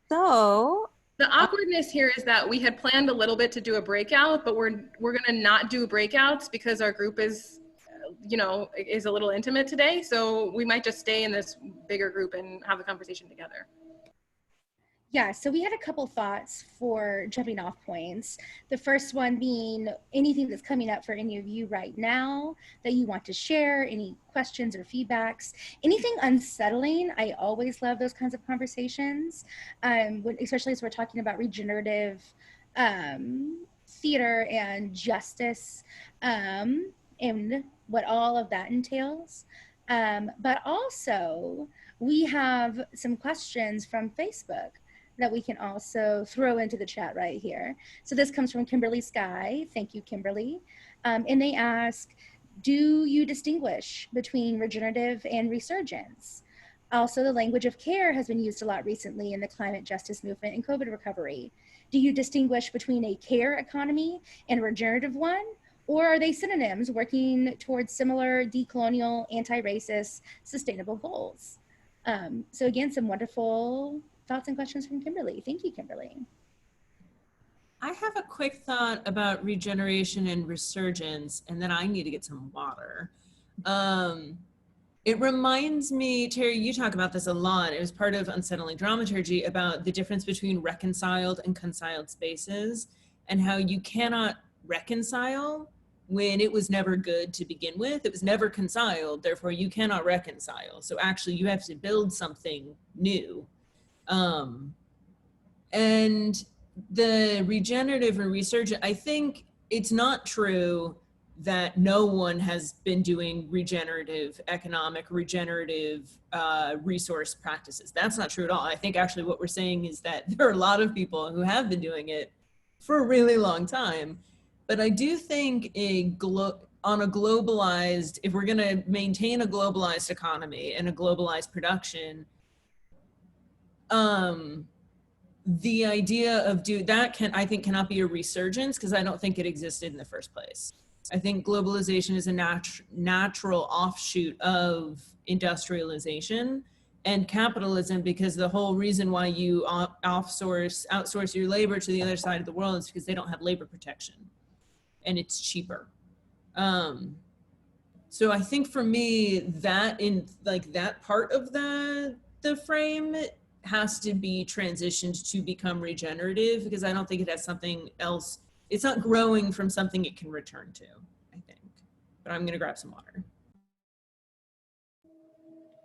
So the awkwardness here is that we had planned a little bit to do a breakout, but we're gonna not do breakouts because our group is, is a little intimate today. So we might just stay in this bigger group and have a conversation together. Yeah, so we had a couple thoughts for jumping off points. The first one being anything that's coming up for any of you right now that you want to share, any questions or feedbacks, anything unsettling. I always love those kinds of conversations, especially as we're talking about regenerative theater and justice and what all of that entails. But also, we have some questions from Facebook that we can also throw into the chat right here. So this comes from Kimberly Sky. Thank you, Kimberly. And they ask, Do you distinguish between regenerative and resurgence? Also, the language of care has been used a lot recently in the climate justice movement and COVID recovery. Do you distinguish between a care economy and a regenerative one? Or are they synonyms working towards similar decolonial, anti-racist, sustainable goals? So again, some wonderful thoughts and questions from Kimberly. Thank you, Kimberly. I have a quick thought about regeneration and resurgence, and then I need to get some water. It reminds me, Terry, you talk about this a lot. It was part of Unsettling Dramaturgy about the difference between reconciled and conciled spaces and how you cannot reconcile when it was never good to begin with. It was never conciled, therefore you cannot reconcile. So actually you have to build something new. And the regenerative and resurgent, I think it's not true that no one has been doing regenerative economic, regenerative resource practices. That's not true at all. I think actually what we're saying is that there are a lot of people who have been doing it for a really long time. But I do think on a globalized, if we're gonna maintain a globalized economy and a globalized production, the idea of I think cannot be a resurgence because I don't think it existed in the first place. I think globalization is a natural offshoot of industrialization and capitalism, because the whole reason why you outsource your labor to the other side of the world is because they don't have labor protection and it's cheaper. So I think for me that that part of the frame has to be transitioned to become regenerative, because I don't think it has something else. It's not growing from something it can return to, I think. But I'm gonna grab some water.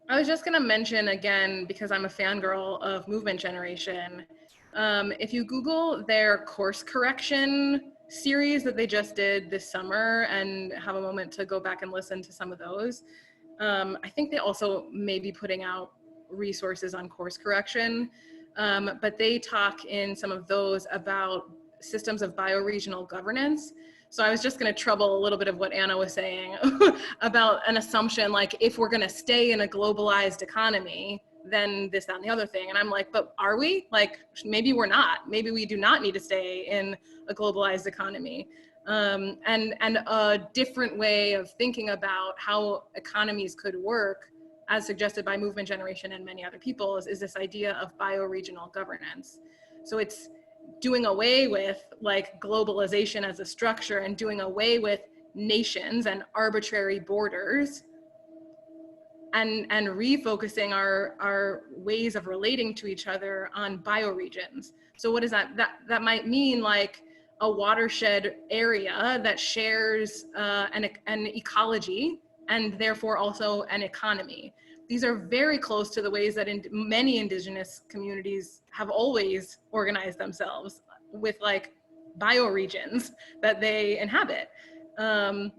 I was just gonna mention again, because I'm a fangirl of Movement Generation, if you Google their course correction series that they just did this summer and have a moment to go back and listen to some of those, I think they also may be putting out resources on course correction, but they talk in some of those about systems of bioregional governance. So I was just going to trouble a little bit of what Anna was saying about an assumption, like if we're going to stay in a globalized economy, then this, that, and the other thing. And I'm like, but are we? Like, maybe we're not. Maybe we do not need to stay in a globalized economy. And a different way of thinking about how economies could work, as suggested by Movement Generation and many other people, is this idea of bioregional governance. So it's doing away with like globalization as a structure and doing away with nations and arbitrary borders, and refocusing our ways of relating to each other on bioregions. So what is that? That might mean like a watershed area that shares an ecology and therefore also an economy. These are very close to the ways that many indigenous communities have always organized themselves, with like bioregions that they inhabit. And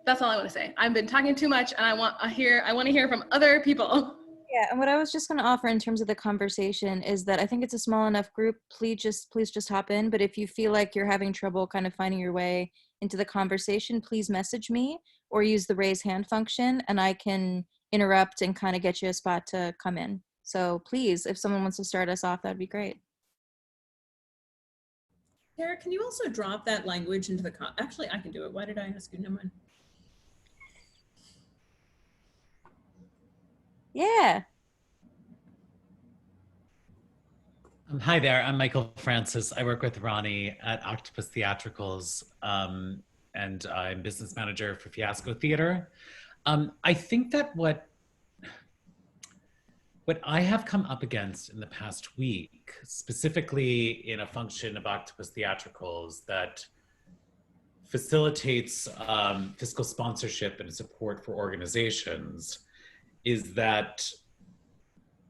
that's all I want to say. I've been talking too much, and I want to hear from other people. Yeah, and what I was just going to offer in terms of the conversation is that I think it's a small enough group. Please just hop in. But if you feel like you're having trouble kind of finding your way into the conversation, please message me or use the raise hand function, and I can interrupt and kind of get you a spot to come in. So please, if someone wants to start us off, that'd be great. Sarah, can you also drop that language into the actually, I can do it. Why did I ask you? Never mind. Yeah. Hi there, I'm Michael Francis. I work with Ronnie at Octopus Theatricals, and I'm business manager for Fiasco Theater. I think that what I have come up against in the past week, specifically in a function of Octopus Theatricals that facilitates fiscal sponsorship and support for organizations, is that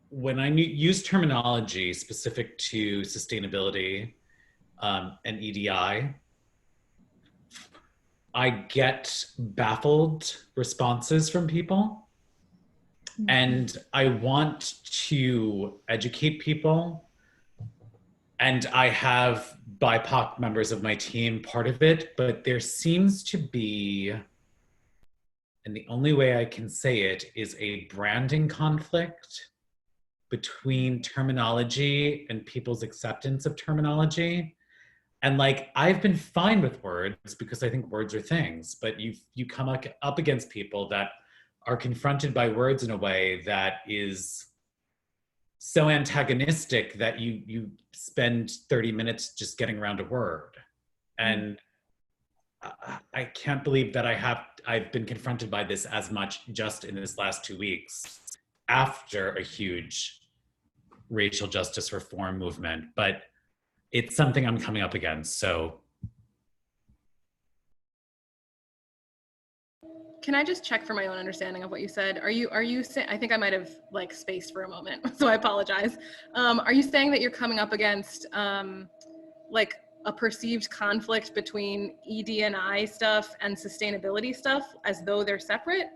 when I use terminology specific to sustainability and EDI, I get baffled responses from people. Mm-hmm. And I want to educate people. And I have BIPOC members of my team part of it, but there seems to be, and the only way I can say it is a branding conflict between terminology and people's acceptance of terminology. And like, I've been fine with words because I think words are things, but you come up against people that are confronted by words in a way that is so antagonistic that you spend 30 minutes just getting around a word. And I can't believe that I've been confronted by this as much just in this last 2 weeks after a huge racial justice reform movement, but it's something I'm coming up against, so. Can I just check for my own understanding of what you said? Are you saying, I think I might have like spaced for a moment, so I apologize. Are you saying that you're coming up against like a perceived conflict between ED&I stuff and sustainability stuff as though they're separate?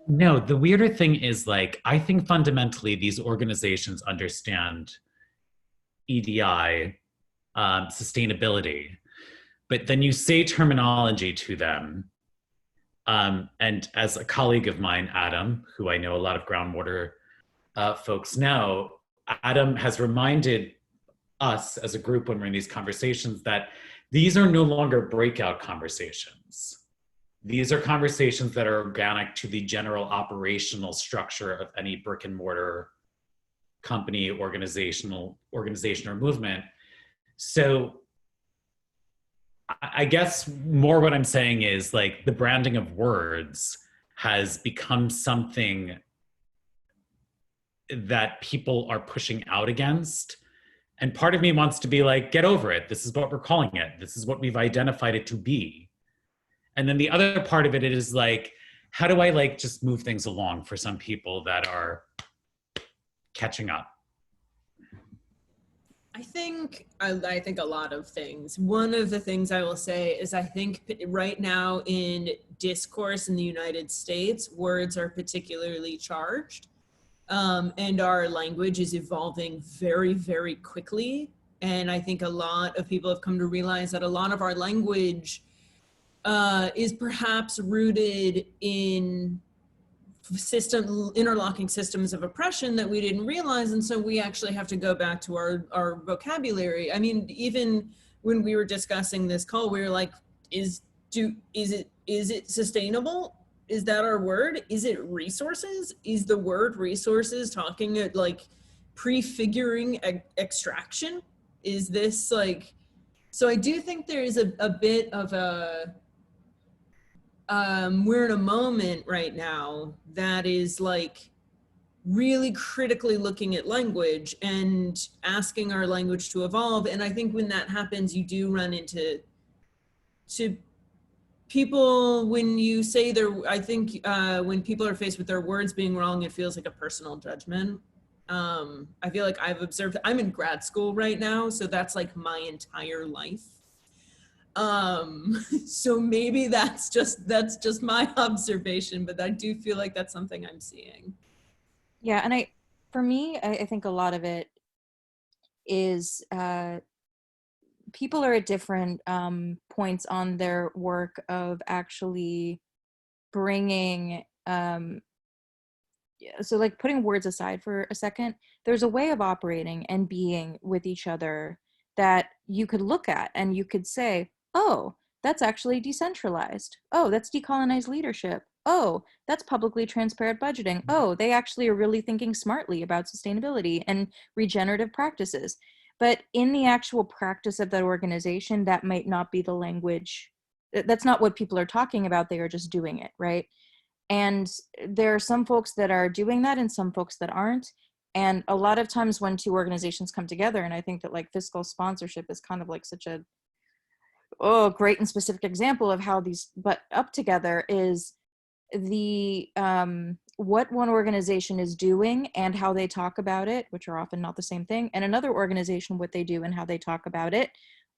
No, the weirder thing is like, I think fundamentally these organizations understand EDI, sustainability, but then you say terminology to them. And as a colleague of mine, Adam, who I know a lot of groundwater folks know, Adam has reminded us as a group when we're in these conversations that these are no longer breakout conversations. These are conversations that are organic to the general operational structure of any brick and mortar company, organization or movement. So I guess more what I'm saying is like the branding of words has become something that people are pushing out against. And part of me wants to be like, get over it. This is what we're calling it. This is what we've identified it to be. And then the other part of it is like, how do I like just move things along for some people that are catching up? I think a lot of things. One of the things I will say is I think right now in discourse in the United States, words are particularly charged, and our language is evolving very, very quickly. And I think a lot of people have come to realize that a lot of our language is perhaps rooted in interlocking systems of oppression that we didn't realize, and so we actually have to go back to our vocabulary. I mean, even when we were discussing this call, we were like, is it sustainable? Is that our word? Is it resources? Is the word resources talking at like prefiguring extraction? Is this like, so I do think there is a bit of a we're in a moment right now that is like really critically looking at language and asking our language to evolve. And I think when that happens, you do run into people when you say I think when people are faced with their words being wrong, it feels like a personal judgment. I feel like I've observed, I'm in grad school right now, so that's like my entire life. So maybe that's just my observation, but I do feel like that's something I'm seeing. Yeah, and for me, I think a lot of it is people are at different points on their work of actually bringing, so like putting words aside for a second, there's a way of operating and being with each other that you could look at and you could say, oh, that's actually decentralized. Oh, that's decolonized leadership. Oh, that's publicly transparent budgeting. Oh, they actually are really thinking smartly about sustainability and regenerative practices. But in the actual practice of that organization, that might not be the language. That's not what people are talking about. They are just doing it, right? And there are some folks that are doing that and some folks that aren't. And a lot of times when two organizations come together, and I think that like fiscal sponsorship is kind of like such a great and specific example of how these butt up together, is the what one organization is doing and how they talk about it, which are often not the same thing, and another organization, what they do and how they talk about it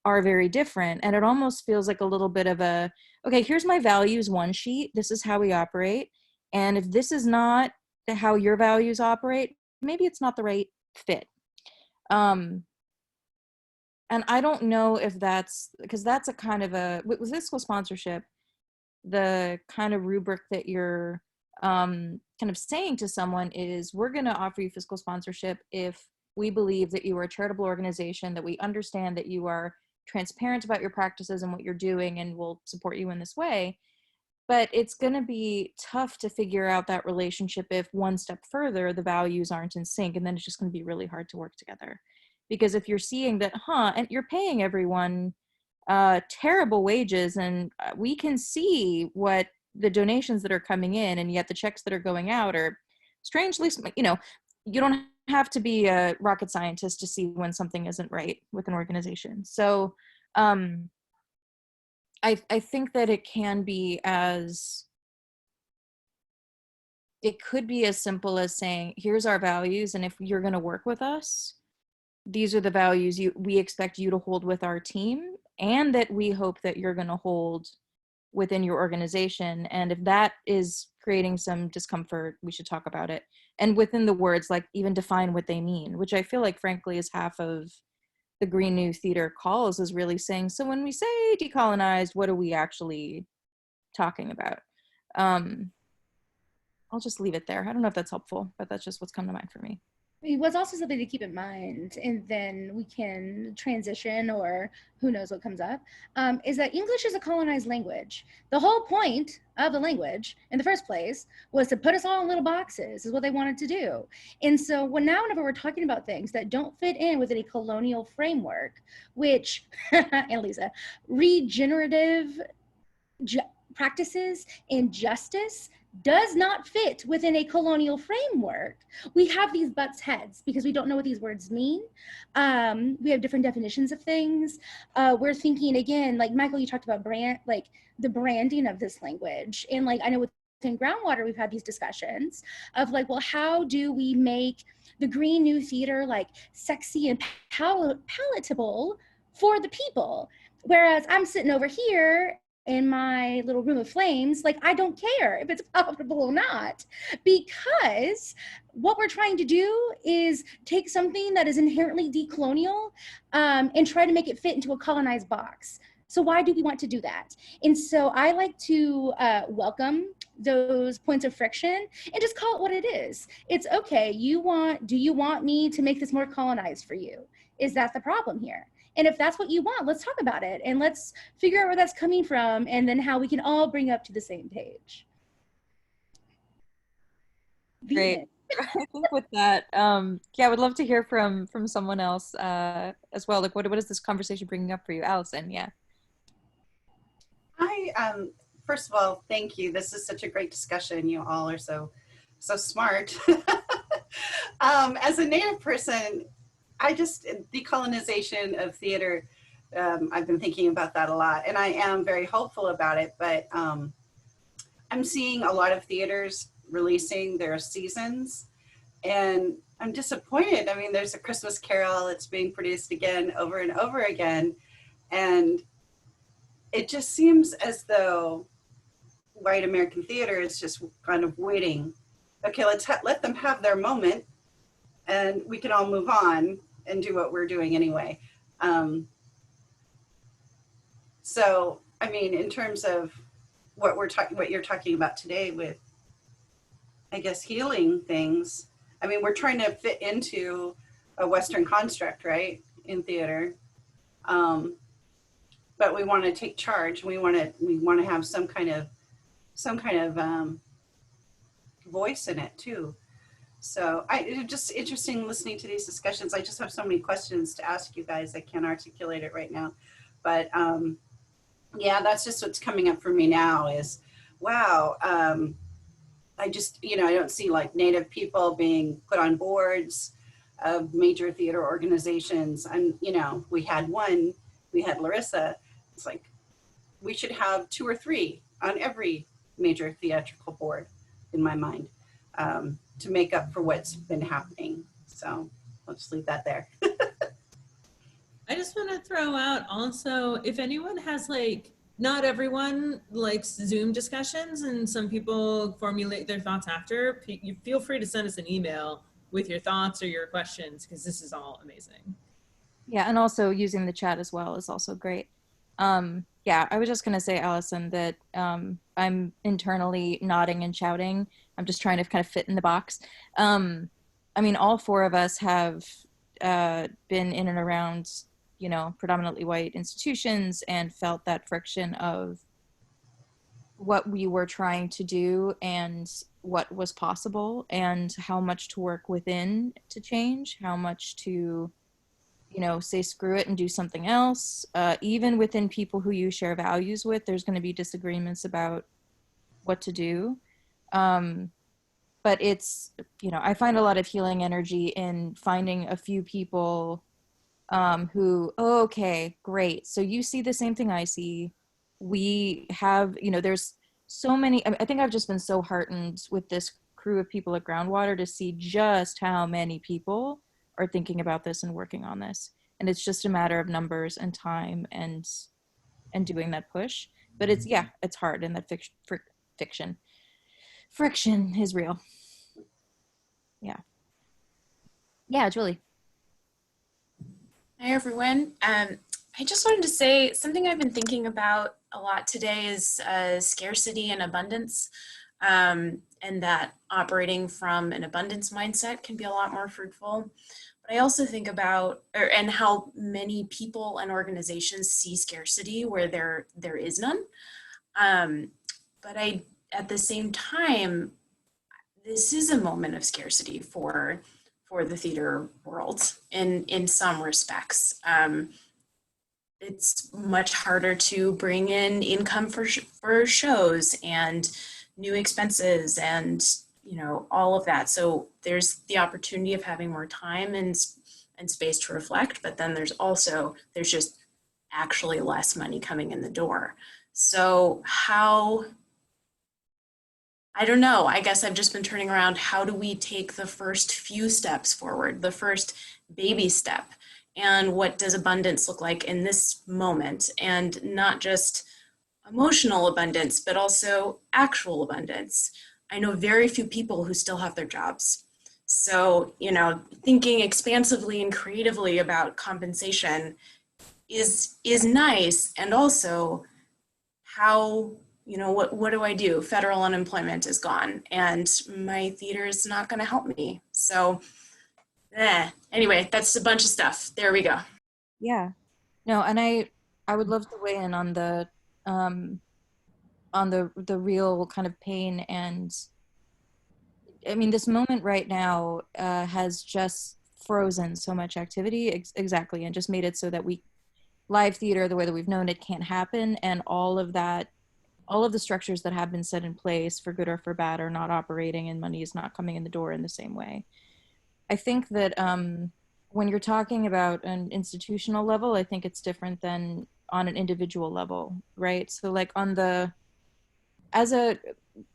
are very different. And it almost feels like a little bit of a, okay, here's my values one sheet, this is how we operate, and if this is not how your values operate, maybe it's not the right fit. And I don't know if that's, because that's a kind of a, with fiscal sponsorship, the kind of rubric that you're kind of saying to someone is, we're going to offer you fiscal sponsorship if we believe that you are a charitable organization, that we understand that you are transparent about your practices and what you're doing, and will support you in this way. But it's going to be tough to figure out that relationship if one step further the values aren't in sync, and then it's just going to be really hard to work together. Because if you're seeing that, and you're paying everyone terrible wages, and we can see what the donations that are coming in, and yet the checks that are going out are strangely, you don't have to be a rocket scientist to see when something isn't right with an organization. So I think that it can be it could be as simple as saying, here's our values, and if you're going to work with us, these are the values we expect you to hold with our team, and that we hope that you're going to hold within your organization. And if that is creating some discomfort, we should talk about it. And within the words, like, even define what they mean, which I feel like, frankly, is half of the Green New Theater calls, is really saying, so when we say decolonized, what are we actually talking about? I'll just leave it there. I don't know if that's helpful, but that's just what's come to mind for me. I mean, what's also something to keep in mind, and then we can transition, or who knows what comes up, is that English is a colonized language. The whole point of the language in the first place was to put us all in little boxes, is what they wanted to do. And so whenever we're talking about things that don't fit in within a colonial framework, which, Annalisa, regenerative practices and justice does not fit within a colonial framework, we have these butts heads because we don't know what these words mean. We have different definitions of things. We're thinking, again, like Michael, you talked about the branding of this language. And like, I know within Groundwater, we've had these discussions of like, well, how do we make the Green New Theater like sexy and palatable for the people? Whereas I'm sitting over here in my little room of flames, like, I don't care if it's palatable or not, because what we're trying to do is take something that is inherently decolonial and try to make it fit into a colonized box. So why do we want to do that? And so I like to welcome those points of friction and just call it what it is. It's okay. Do you want me to make this more colonized for you? Is that the problem here? And if that's what you want, let's talk about it, and let's figure out where that's coming from, and then how we can all bring up to the same page. Great. I think with that, yeah, I would love to hear from someone else as well. Like, what is this conversation bringing up for you, Allison? Yeah. Hi. First of all, thank you. This is such a great discussion. You all are so smart. As a Native person, decolonization of theater, I've been thinking about that a lot, and I am very hopeful about it, but I'm seeing a lot of theaters releasing their seasons, and I'm disappointed. I mean, there's a Christmas Carol, it's being produced again over and over again, and it just seems as though white American theater is just kind of waiting. Okay, let them have their moment, and we can all move on and do what we're doing anyway. So, I mean, in terms of what you're talking about today with, I guess, healing things, I mean, we're trying to fit into a Western construct, right, in theater. But we want to take charge. We want to have some kind of voice in it too. So it's just interesting listening to these discussions. I just have so many questions to ask you guys. I can't articulate it right now, but yeah, that's just what's coming up for me now is, wow, I just, I don't see like Native people being put on boards of major theater organizations. And, we had Larissa. It's like, we should have 2 or 3 on every major theatrical board in my mind. To make up for what's been happening. So I'll just leave that there. I just want to throw out also, if anyone has not everyone likes Zoom discussions, and some people formulate their thoughts after, you feel free to send us an email with your thoughts or your questions, because this is all amazing. Yeah, and also using the chat as well is also great. Yeah, I was just gonna say, Allison, that I'm internally nodding and shouting. I'm just trying to kind of fit in the box. I mean, all four of us have been in and around, you know, predominantly white institutions and felt that friction of what we were trying to do and what was possible and how much to work within to change, how much to, you know, say screw it and do something else. Even within people who you share values with, there's going to be disagreements about what to do. But it's, you know, I find a lot of healing energy in finding a few people who, oh, okay, great. So you see the same thing I see. We have, you know, there's so many, I think I've just been so heartened with this crew of people at Groundwater to see just how many people are thinking about this and working on this. And it's just a matter of numbers and time and doing that push. But it's, yeah, it's hard, and that friction is real. Yeah. Yeah, Julie. Hi, everyone. I just wanted to say something I've been thinking about a lot today is scarcity and abundance, and that operating from an abundance mindset can be a lot more fruitful. But I also think about, and how many people and organizations see scarcity where there is none. But at the same time, this is a moment of scarcity for the theater world in some respects. It's much harder to bring in income for shows and new expenses and, you know, all of that. So there's the opportunity of having more time and space to reflect, but then there's just actually less money coming in the door. So I don't know, I guess I've just been turning around, how do we take the first few steps forward, the first baby step? And what does abundance look like in this moment? And not just emotional abundance, but also actual abundance. I know very few people who still have their jobs. So, you know, thinking expansively and creatively about compensation is nice. And also, how, you know, what do I do? Federal unemployment is gone and my theater is not going to help me. So anyway, that's a bunch of stuff. There we go. Yeah. No, and I would love to weigh in on the real kind of pain. And I mean, this moment right now has just frozen so much activity, exactly, and just made it so that live theater, the way that we've known it, can't happen. And all of the structures that have been set in place, for good or for bad, are not operating, and money is not coming in the door in the same way. I think that when you're talking about an institutional level, I think it's different than on an individual level, right? So like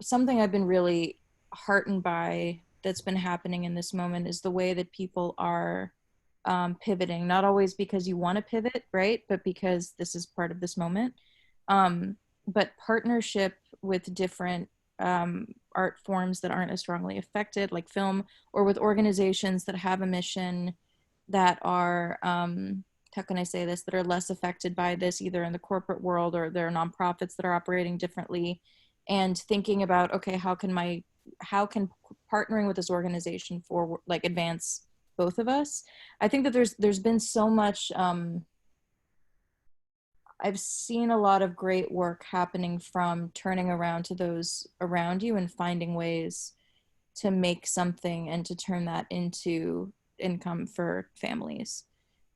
something I've been really heartened by that's been happening in this moment is the way that people are pivoting, not always because you want to pivot, right? But because this is part of this moment. But partnership with different art forms that aren't as strongly affected, like film, or with organizations that have a mission that are, how can I say this, that are less affected by this, either in the corporate world or there are nonprofits that are operating differently, and thinking about, okay, how can partnering with this organization for like advance both of us. I think that there's been so much, I've seen a lot of great work happening from turning around to those around you and finding ways to make something and to turn that into income for families,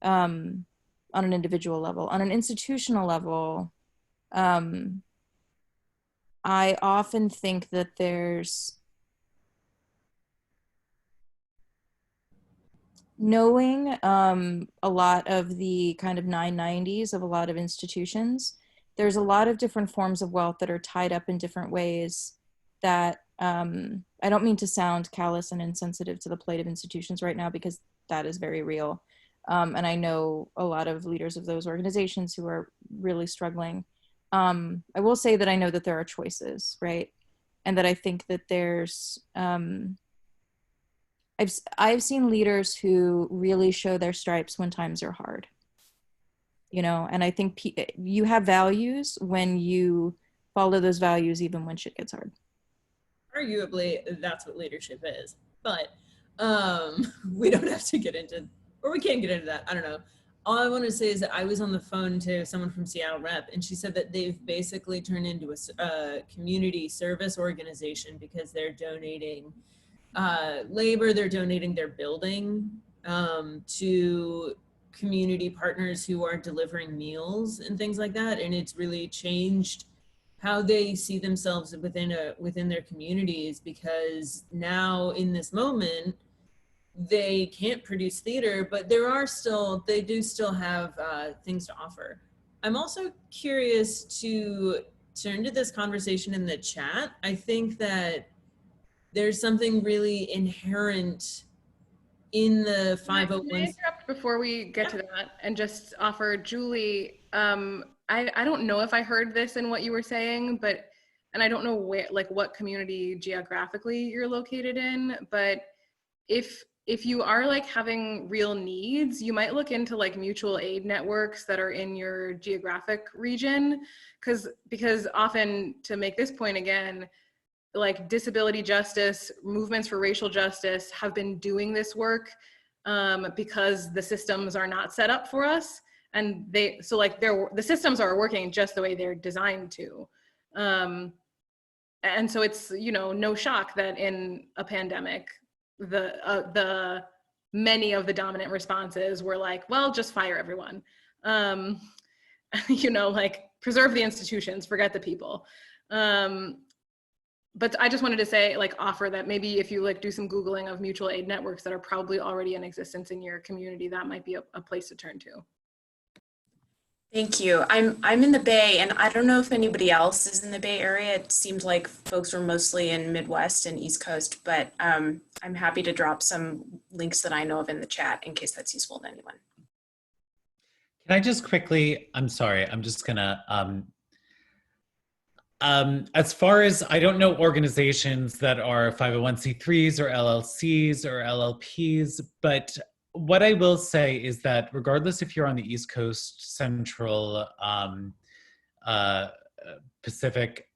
on an individual level. On an institutional level, I often think that there's knowing a lot of the kind of 990s of a lot of institutions. There's a lot of different forms of wealth that are tied up in different ways that I don't mean to sound callous and insensitive to the plight of institutions right now, because that is very real. And I know a lot of leaders of those organizations who are really struggling. I will say that I know that there are choices, right? And that I think that there's I've seen leaders who really show their stripes when times are hard, you know, and I think you have values when you follow those values even when shit gets hard. Arguably, that's what leadership is. But we don't have to get into, or we can't get into that. I don't know. All I want to say is that I was on the phone to someone from Seattle Rep, and she said that they've basically turned into a community service organization because they're donating labor, they're donating their building to community partners who are delivering meals and things like that. And it's really changed how they see themselves within their communities, because now in this moment, they can't produce theater, but they do still have things to offer. I'm also curious to turn to this conversation in the chat. I think that there's something really inherent in the 501. Can I interrupt before we get to that and just offer Julie, I don't know if I heard this in what you were saying, but, and I don't know where, like what community geographically you're located in, but if you are like having real needs, you might look into like mutual aid networks that are in your geographic region. Because often, to make this point again, like disability justice, movements for racial justice have been doing this work because the systems are not set up for us. And the systems are working just the way they're designed to. And so it's, you know, no shock that in a pandemic, the many of the dominant responses were like, well, just fire everyone. You know, like preserve the institutions, forget the people. But I just wanted to say, like, offer that maybe if you like do some Googling of mutual aid networks that are probably already in existence in your community, that might be a place to turn to. Thank you. I'm in the Bay, and I don't know if anybody else is in the Bay Area. It seemed like folks were mostly in Midwest and East Coast, but I'm happy to drop some links that I know of in the chat in case that's useful to anyone. Can I just quickly, I'm sorry, I'm just gonna, as far as, I don't know organizations that are 501c3s or LLCs or LLPs, but what I will say is that regardless if you're on the East Coast, Central, Pacific,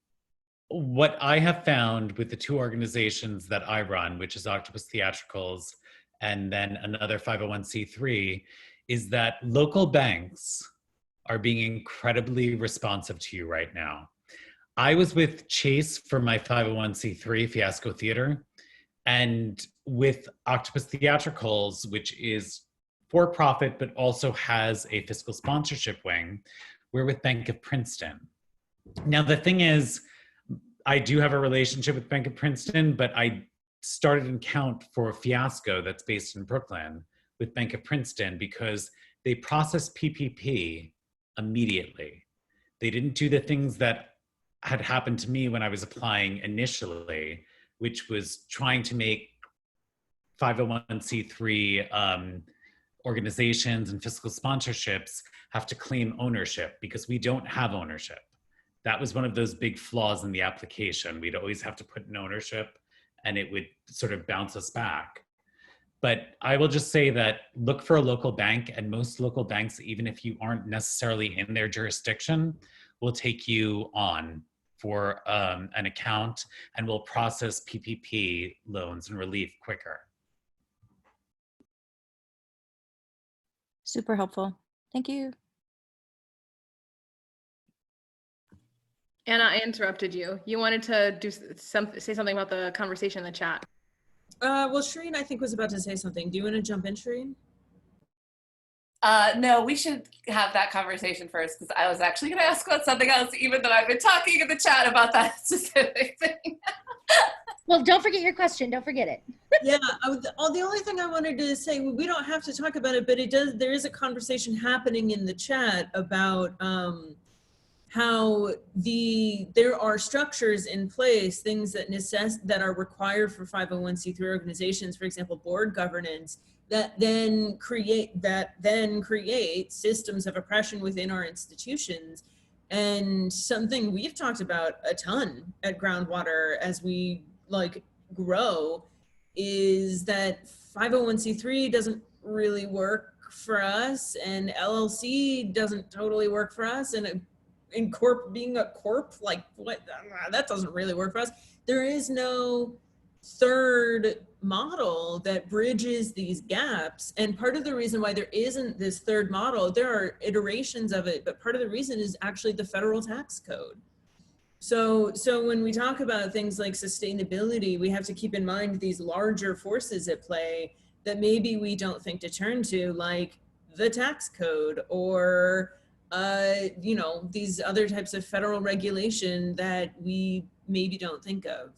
what I have found with the two organizations that I run, which is Octopus Theatricals and then another 501c3, is that local banks are being incredibly responsive to you right now. I was with Chase for my 501c3 Fiasco Theater, and with Octopus Theatricals, which is for profit, but also has a fiscal sponsorship wing, we're with Bank of Princeton. Now, the thing is, I do have a relationship with Bank of Princeton, but I started an account for Fiasco that's based in Brooklyn with Bank of Princeton because they processed PPP immediately. They didn't do the things that had happened to me when I was applying initially, which was trying to make 501c3 organizations and fiscal sponsorships have to claim ownership because we don't have ownership. That was one of those big flaws in the application. We'd always have to put in ownership and it would sort of bounce us back. But I will just say that look for a local bank, and most local banks, even if you aren't necessarily in their jurisdiction, will take you on for an account and will process PPP loans and relief quicker. Super helpful. Thank you. Anna, I interrupted you. You wanted to say something about the conversation in the chat. Well, Shireen, I think, was about to say something. Do you want to jump in, Shireen? No, we should have that conversation first, because I was actually going to ask about something else, even though I've been talking in the chat about that specific thing. Well, don't forget your question. Don't forget it. Yeah, the only thing I wanted to say, we don't have to talk about it, but there is a conversation happening in the chat about how there are structures in place, things that are required for 501c3 organizations, for example, board governance, that then create systems of oppression within our institutions. And something we've talked about a ton at Groundwater as we grow is that 501c3 doesn't really work for us, and LLC doesn't totally work for us, and being a corp, like what, that doesn't really work for us. There is no third model that bridges these gaps. And part of the reason why there isn't this third model, there are iterations of it, but part of the reason is actually the federal tax code. So when we talk about things like sustainability, we have to keep in mind these larger forces at play that maybe we don't think to turn to, like the tax code, or you know, these other types of federal regulation that we maybe don't think of.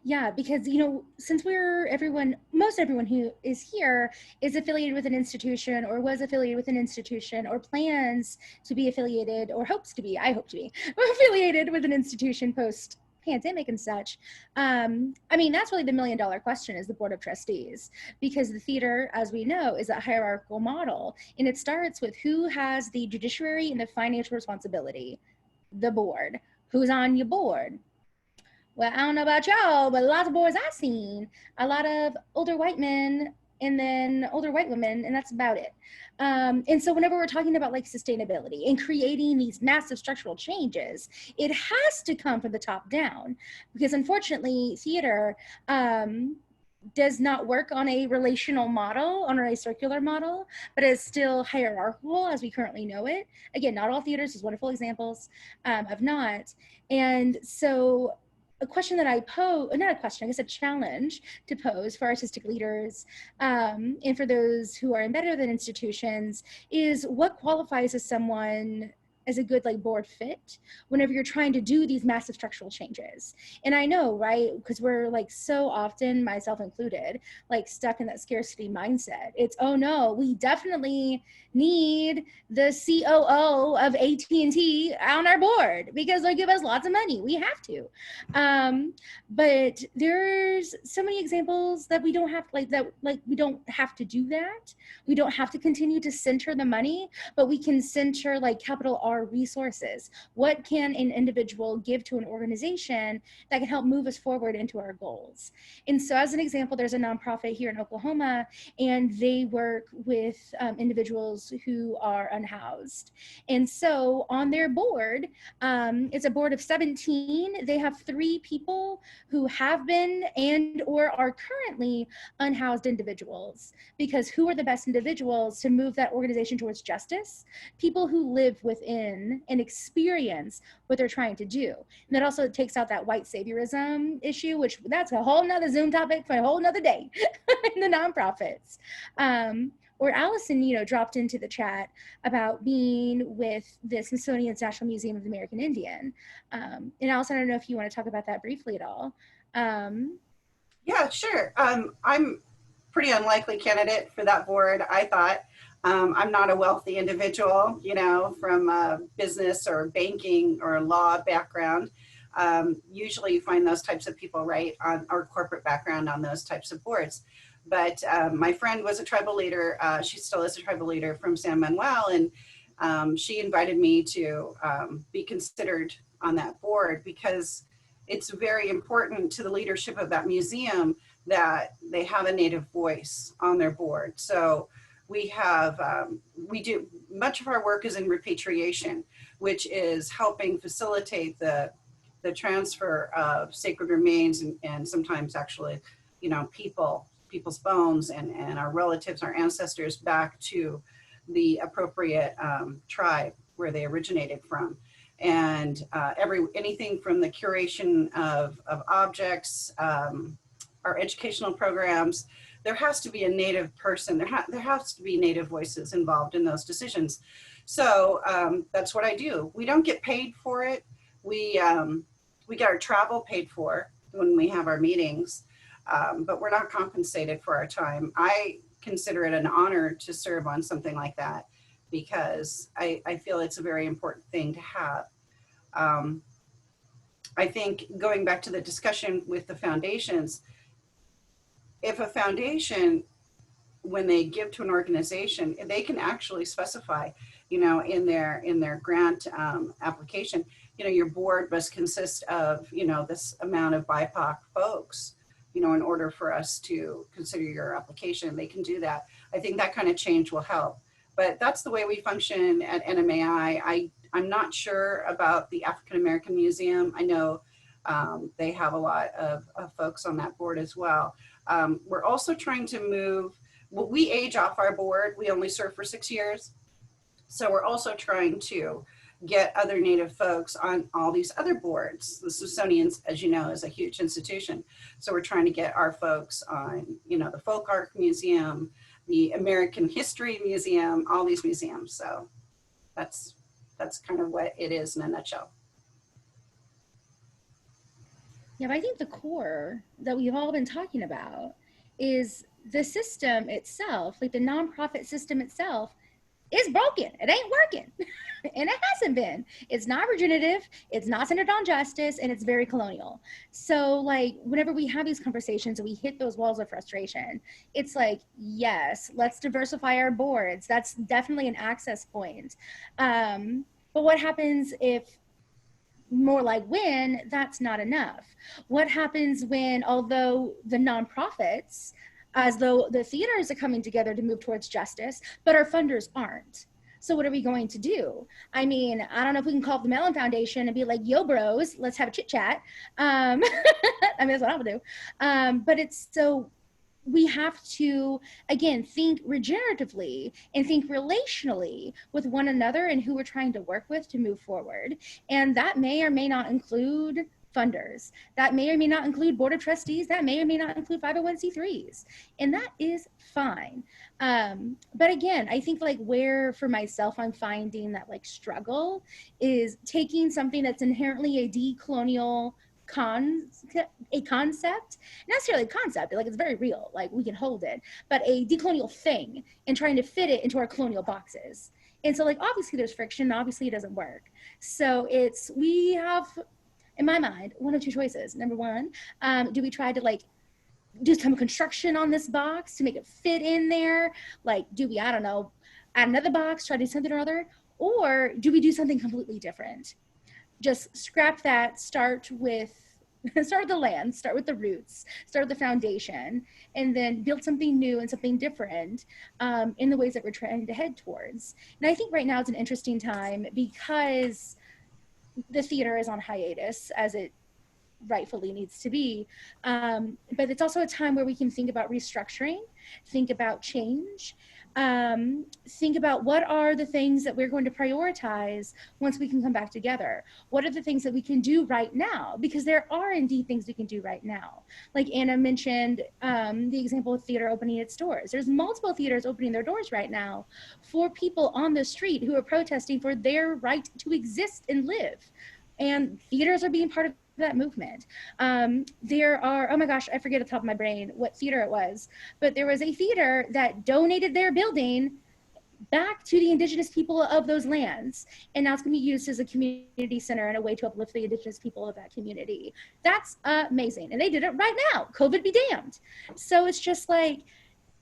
Yeah, because, you know, since most everyone who is here is affiliated with an institution, or was affiliated with an institution, or plans to be affiliated, or hopes to be, I hope to be affiliated with an institution post pandemic and such. I mean, that's really the $1 million question, is the Board of Trustees, because the theater, as we know, is a hierarchical model, and it starts with who has the judiciary and the financial responsibility. The board. Who's on your board? Well, I don't know about y'all, but lots of boards I've seen, a lot of older white men and then older white women, and that's about it. And so whenever we're talking about like sustainability and creating these massive structural changes, it has to come from the top down, because unfortunately theater does not work on a relational model, on a circular model, but is still hierarchical as we currently know it. Again, not all theaters, there's wonderful examples of not. And so a question that I pose, not a question, I guess a challenge to pose for artistic leaders and for those who are embedded within institutions, is what qualifies as someone as a good like board fit whenever you're trying to do these massive structural changes. And I know, right, because we're like so often, myself included, like stuck in that scarcity mindset. It's, oh no, we definitely need the COO of AT&T on our board because they give us lots of money. We have to. But there's so many examples that we don't have, like we don't have to do that. We don't have to continue to center the money, but we can center like capital R resources. What can an individual give to an organization that can help move us forward into our goals? And so as an example, there's a nonprofit here in Oklahoma, and they work with individuals who are unhoused. And so on their board, it's a board of 17. They have 3 people who have been and or are currently unhoused individuals, because who are the best individuals to move that organization towards justice? People who live within and experience what they're trying to do. And that also takes out that white saviorism issue, which that's a whole nother Zoom topic for a whole nother day in the nonprofits. Or Allison, you know, dropped into the chat about being with the Smithsonian's National Museum of the American Indian. And Allison, I don't know if you want to talk about that briefly at all. Yeah, sure. I'm pretty unlikely candidate for that board, I thought. I'm not a wealthy individual, you know, from a business or banking or law background. Usually you find those types of people, right, on our corporate background on those types of boards. But my friend was a tribal leader. She still is a tribal leader from San Manuel. And she invited me to be considered on that board, because it's very important to the leadership of that museum that they have a Native voice on their board. So we have, we do, much of our work is in repatriation, which is helping facilitate the transfer of sacred remains and sometimes actually, you know, people's bones and our relatives, our ancestors back to the appropriate tribe where they originated from. And anything from the curation of objects, our educational programs, there has to be a Native person, there has to be Native voices involved in those decisions. So that's what I do. We don't get paid for it. We get our travel paid for when we have our meetings, but we're not compensated for our time. I consider it an honor to serve on something like that, because I feel it's a very important thing to have. I think going back to the discussion with the foundations, if a foundation, when they give to an organization, they can actually specify, you know, in their grant application, you know, your board must consist of, you know, this amount of BIPOC folks, you know, in order for us to consider your application. They can do that. I think that kind of change will help. But that's the way we function at NMAI. I'm not sure about the African American Museum. I know they have a lot of folks on that board as well. We're also trying to move, well, we age off our board. We only serve for 6 years. So we're also trying to get other Native folks on all these other boards. The Smithsonian, as you know, is a huge institution. So we're trying to get our folks on, you know, the Folk Art Museum, the American History Museum, all these museums. So that's kind of what it is in a nutshell. Yeah, but I think the core that we've all been talking about is the system itself, like the nonprofit system itself, is broken. It ain't working. And it hasn't been. It's not regenerative, it's not centered on justice, and it's very colonial. So like whenever we have these conversations and we hit those walls of frustration, it's like, yes, let's diversify our boards. That's definitely an access point. But what happens if, more like when, that's not enough? What happens when, although the nonprofits, as though the theaters are coming together to move towards justice, but our funders aren't? So what are we going to do? I mean, I don't know if we can call up the Mellon Foundation and be like, yo bros, let's have a chit chat. I mean, that's what I would do. But it's so, we have to, again, think regeneratively and think relationally with one another and who we're trying to work with to move forward. And that may or may not include funders. That may or may not include board of trustees. That may or may not include 501c3s. And that is fine. But again, I think like where for myself, I'm finding that like struggle is taking something that's inherently a decolonial concept, not necessarily a concept, like it's very real, like we can hold it, but a decolonial thing, and trying to fit it into our colonial boxes. And so like obviously there's friction, obviously it doesn't work. So it's, we have, in my mind, one of two choices. Number one, do we try to like do some construction on this box to make it fit in there? Like, do we, I don't know, add another box, try to do something or other? Or do we do something completely different? Just scrap that, start with the land, start with the roots, start with the foundation, and then build something new and something different in the ways that we're trying to head towards. And I think right now it's an interesting time because the theater is on hiatus, as it rightfully needs to be. But it's also a time where we can think about restructuring, think about change, think about what are the things that we're going to prioritize once we can come back together. What are the things that we can do right now? Because there are indeed things we can do right now. Like Anna mentioned, the example of theater opening its doors. There's multiple theaters opening their doors right now for people on the street who are protesting for their right to exist and live. And theaters are being part of that movement. There are, oh my gosh, I forget at the top of my brain what theater it was, but there was a theater that donated their building back to the indigenous people of those lands. And now it's gonna be used as a community center and a way to uplift the indigenous people of that community. That's amazing. And they did it right now, COVID be damned. So it's just like,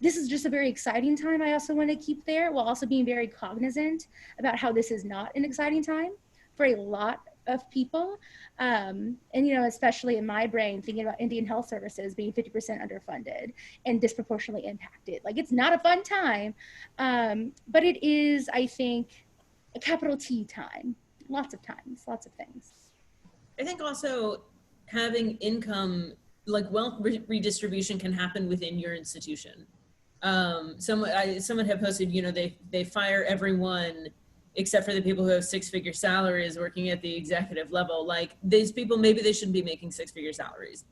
this is just a very exciting time I also want to keep there, while also being very cognizant about how this is not an exciting time for a lot of people. And, you know, especially in my brain, thinking about Indian Health Services being 50% underfunded and disproportionately impacted. Like, it's not a fun time, but it is, I think, a capital T time. Lots of times, lots of things. I think also having income, like wealth redistribution can happen within your institution. Someone had posted, you know, they fire everyone except for the people who have six-figure salaries working at the executive level. Like, these people, maybe they shouldn't be making six-figure salaries.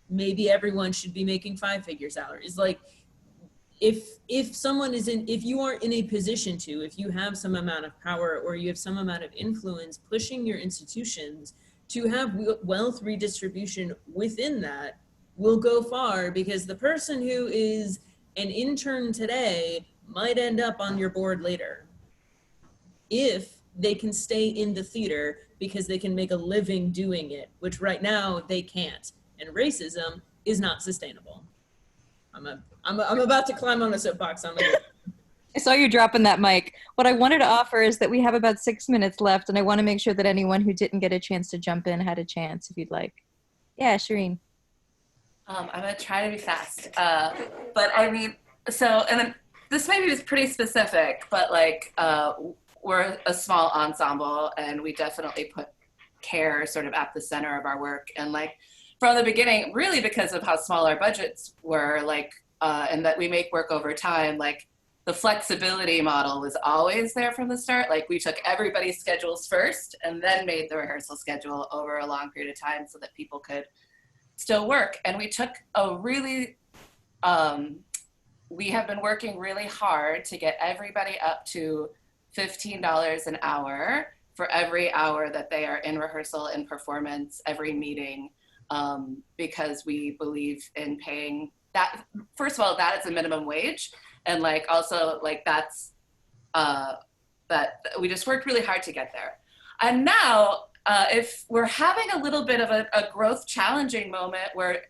Maybe everyone should be making five-figure salaries. Like, if someone is in, if you are in a position to, if you have some amount of power or you have some amount of influence pushing your institutions to have wealth redistribution within that, will go far, because the person who is an intern today might end up on your board later, if they can stay in the theater because they can make a living doing it, which right now they can't. And racism is not sustainable. I'm about to climb on a soapbox on the I saw you dropping that mic. What I wanted to offer is that we have about 6 minutes left, and I want to make sure that anyone who didn't get a chance to jump in had a chance, if you'd like. Yeah, Shireen. I'm gonna try to be fast, but I mean, so, and then this maybe is pretty specific, but like, we're a small ensemble, and we definitely put care sort of at the center of our work. And like, from the beginning, really because of how small our budgets were, like, and that we make work over time, like, the flexibility model was always there from the start. Like, we took everybody's schedules first and then made the rehearsal schedule over a long period of time so that people could still work. And we took a really, we have been working really hard to get everybody up to $15 an hour for every hour that they are in rehearsal, in performance, every meeting, because we believe in paying that. First of all, that is a minimum wage. And like, also like that's, that we just worked really hard to get there. And now, if we're having a little bit of a growth challenging moment where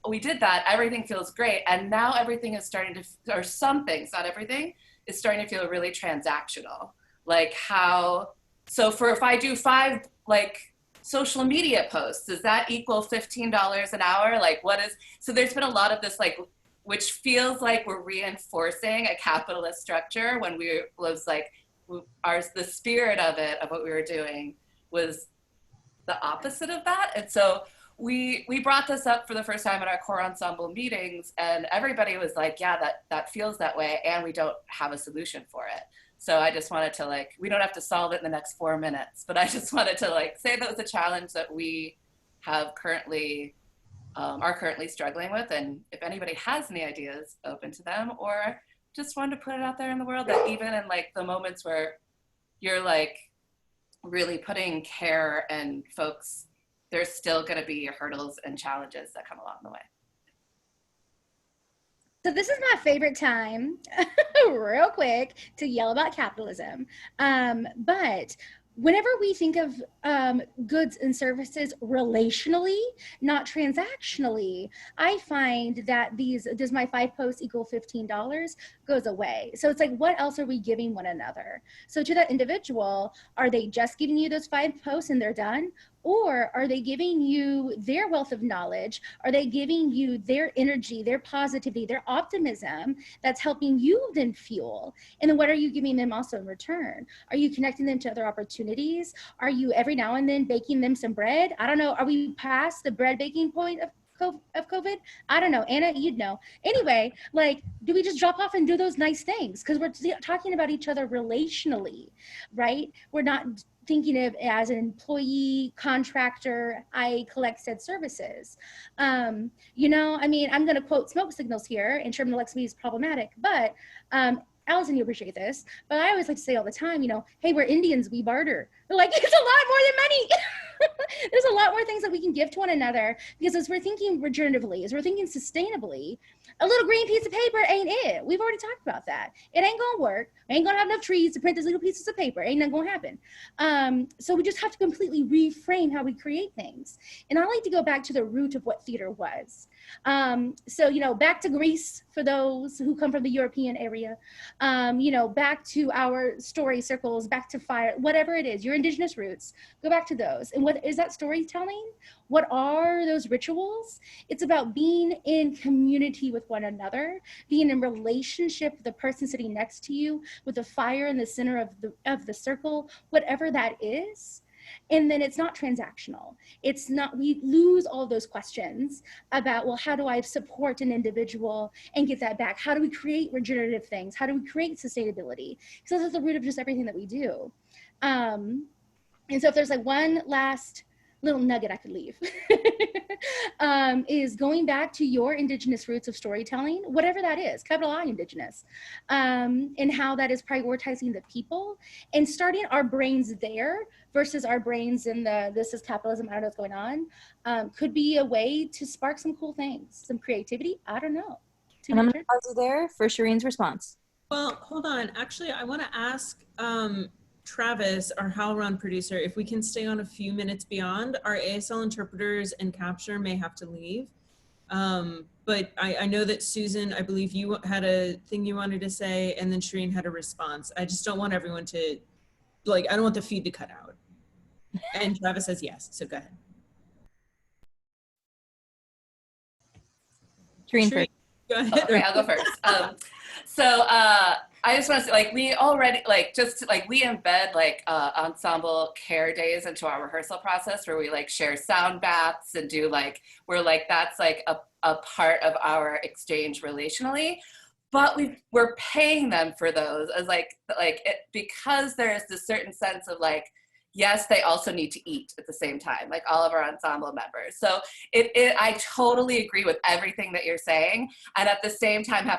we did that, everything feels great. And now everything is starting to, or some things, not everything, is starting to feel really transactional. Like how, so for, if I do 5 like social media posts, does that equal $15 an hour? Like what is, so there's been a lot of this like, which feels like we're reinforcing a capitalist structure when we was like, the spirit of it, of what we were doing was the opposite of that. And so we brought this up for the first time at our core ensemble meetings, and everybody was like, yeah, that feels that way, and we don't have a solution for it. So I just wanted to like, we don't have to solve it in the next 4 minutes, but I just wanted to like say that was a challenge that we have currently, are currently struggling with. And if anybody has any ideas, open to them, or just wanted to put it out there in the world that even in like the moments where you're like really putting care and folks, there's still going to be hurdles and challenges that come along the way. So this is my favorite time, real quick, to yell about capitalism. But whenever we think of goods and services relationally, not transactionally, I find that does my 5 posts equal $15 goes away. So it's like, what else are we giving one another? So to that individual, are they just giving you those 5 posts and they're done? Or are they giving you their wealth of knowledge? Are they giving you their energy, their positivity, their optimism that's helping you then fuel? And then what are you giving them also in return? Are you connecting them to other opportunities? Are you every now and then baking them some bread? I don't know. Are we past the bread baking point of COVID? I don't know. Anna, you'd know. Anyway, like, do we just drop off and do those nice things? Because we're talking about each other relationally, right? We're not thinking of as an employee, contractor, I collect said services. You know, I mean, I'm going to quote smoke signals here, and Sherman elects me is problematic, but Allison, you appreciate this, but I always like to say all the time, you know, hey, we're Indians, we barter. They're like, it's a lot more than money. There's a lot more things that we can give to one another, because as we're thinking regeneratively, as we're thinking sustainably, a little green piece of paper ain't it. We've already talked about that. It ain't gonna work. We ain't gonna have enough trees to print these little pieces of paper. Ain't nothing gonna happen. So we just have to completely reframe how we create things. And I like to go back to the root of what theater was. So, you know, back to Greece for those who come from the European area, you know, back to our story circles, back to fire, whatever it is, your indigenous roots, go back to those. And what is that storytelling? What are those rituals? It's about being in community with one another, being in relationship with the person sitting next to you, with the fire in the center of the circle, whatever that is. And then it's not transactional. It's not, we lose all those questions about, well, how do I support an individual and get that back? How do we create regenerative things? How do we create sustainability? Because that's the root of just everything that we do. And so if there's like one last little nugget I could leave, is going back to your indigenous roots of storytelling, whatever that is, capital I indigenous, and how that is prioritizing the people and starting our brains there versus our brains in this is capitalism, I don't know what's going on, could be a way to spark some cool things, some creativity, I don't know. And I'm gonna pause you there for Shireen's response. Well, hold on. Actually, I want to ask Travis, our HowlRound producer, if we can stay on a few minutes beyond. Our ASL interpreters and capture may have to leave. but I know that Susan, I believe you had a thing you wanted to say, and then Shireen had a response. I just don't want everyone to, like, I don't want the feed to cut out. And Travis says yes, so go ahead. Shireen Shireen, first. go ahead. Okay, I'll go first. I just want to say, like, we already, like, just like we embed like ensemble care days into our rehearsal process, where we like share sound baths and do like, we're like, that's like a part of our exchange relationally. But we're paying them for those as because there's this certain sense of like, yes, they also need to eat at the same time, like all of our ensemble members. So I totally agree with everything that you're saying. And at the same time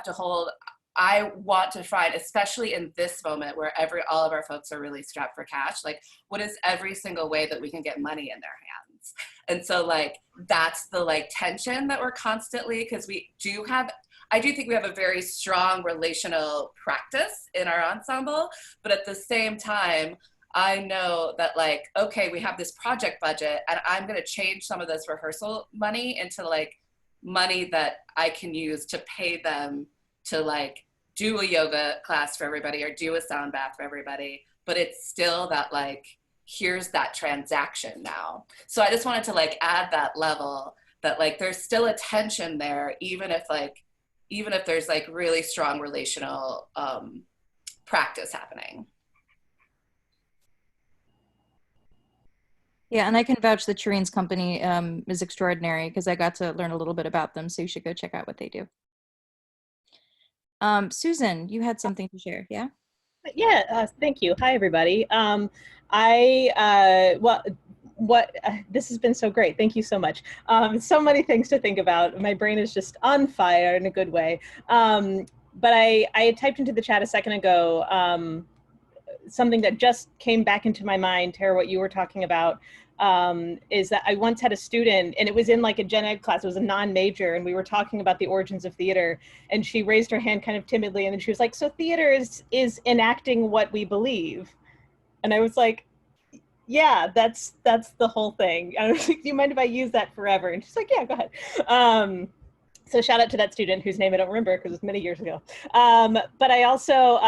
I want to find, especially in this moment where all of our folks are really strapped for cash, like what is every single way that we can get money in their hands? And so like, that's the like tension that we're constantly, because I do think we have a very strong relational practice in our ensemble, but at the same time, I know that like, okay, we have this project budget and I'm going to change some of this rehearsal money into like money that I can use to pay them to like do a yoga class for everybody or do a sound bath for everybody. But it's still that like, here's that transaction now. So I just wanted to like add that level that like, there's still a tension there, even if there's like really strong relational practice happening. Yeah, and I can vouch that Shireen's company is extraordinary because I got to learn a little bit about them, so you should go check out what they do. Susan, you had something to share, yeah? Yeah, thank you. Hi, everybody. This has been so great. Thank you so much. So many things to think about. My brain is just on fire in a good way. But I typed into the chat a second ago something that just came back into my mind, Tara, what you were talking about, is that I once had a student, and it was in like a gen ed class, it was a non-major, and we were talking about the origins of theater, and she raised her hand kind of timidly, and then she was like, so theater is enacting what we believe. And I was like, yeah, that's the whole thing. I was like, do you mind if I use that forever? And she's like, yeah, go ahead. So shout out to that student whose name I don't remember because it was many years ago. But I also,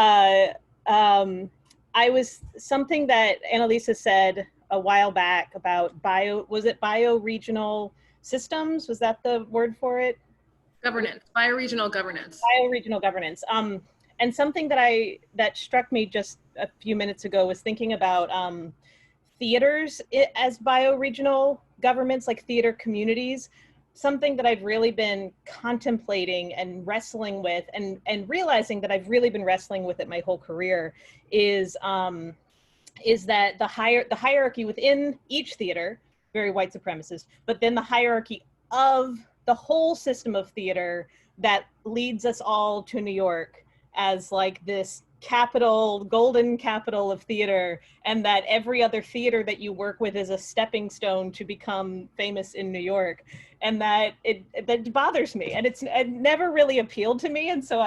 I was something that Annalisa said a while back about bioregional systems? Was that the word for it? Governance, bioregional governance. Bioregional governance. And something that struck me just a few minutes ago was thinking about theaters as bioregional governments, like theater communities. Something that I've really been contemplating and wrestling with, and realizing that I've really been wrestling with it my whole career, is that the hierarchy within each theater, very white supremacist, but then the hierarchy of the whole system of theater that leads us all to New York as like this capital, golden capital of theater, and that every other theater that you work with is a stepping stone to become famous in New York. And that that bothers me, and it never really appealed to me, and so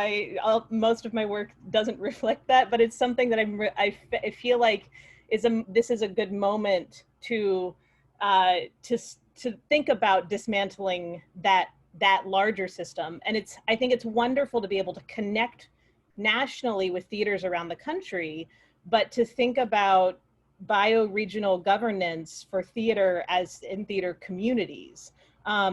most of my work doesn't reflect that, but it's something that I feel like this is a good moment to think about dismantling that larger system. And I think it's wonderful to be able to connect nationally with theaters around the country, but to think about bioregional governance for theater as in theater communities,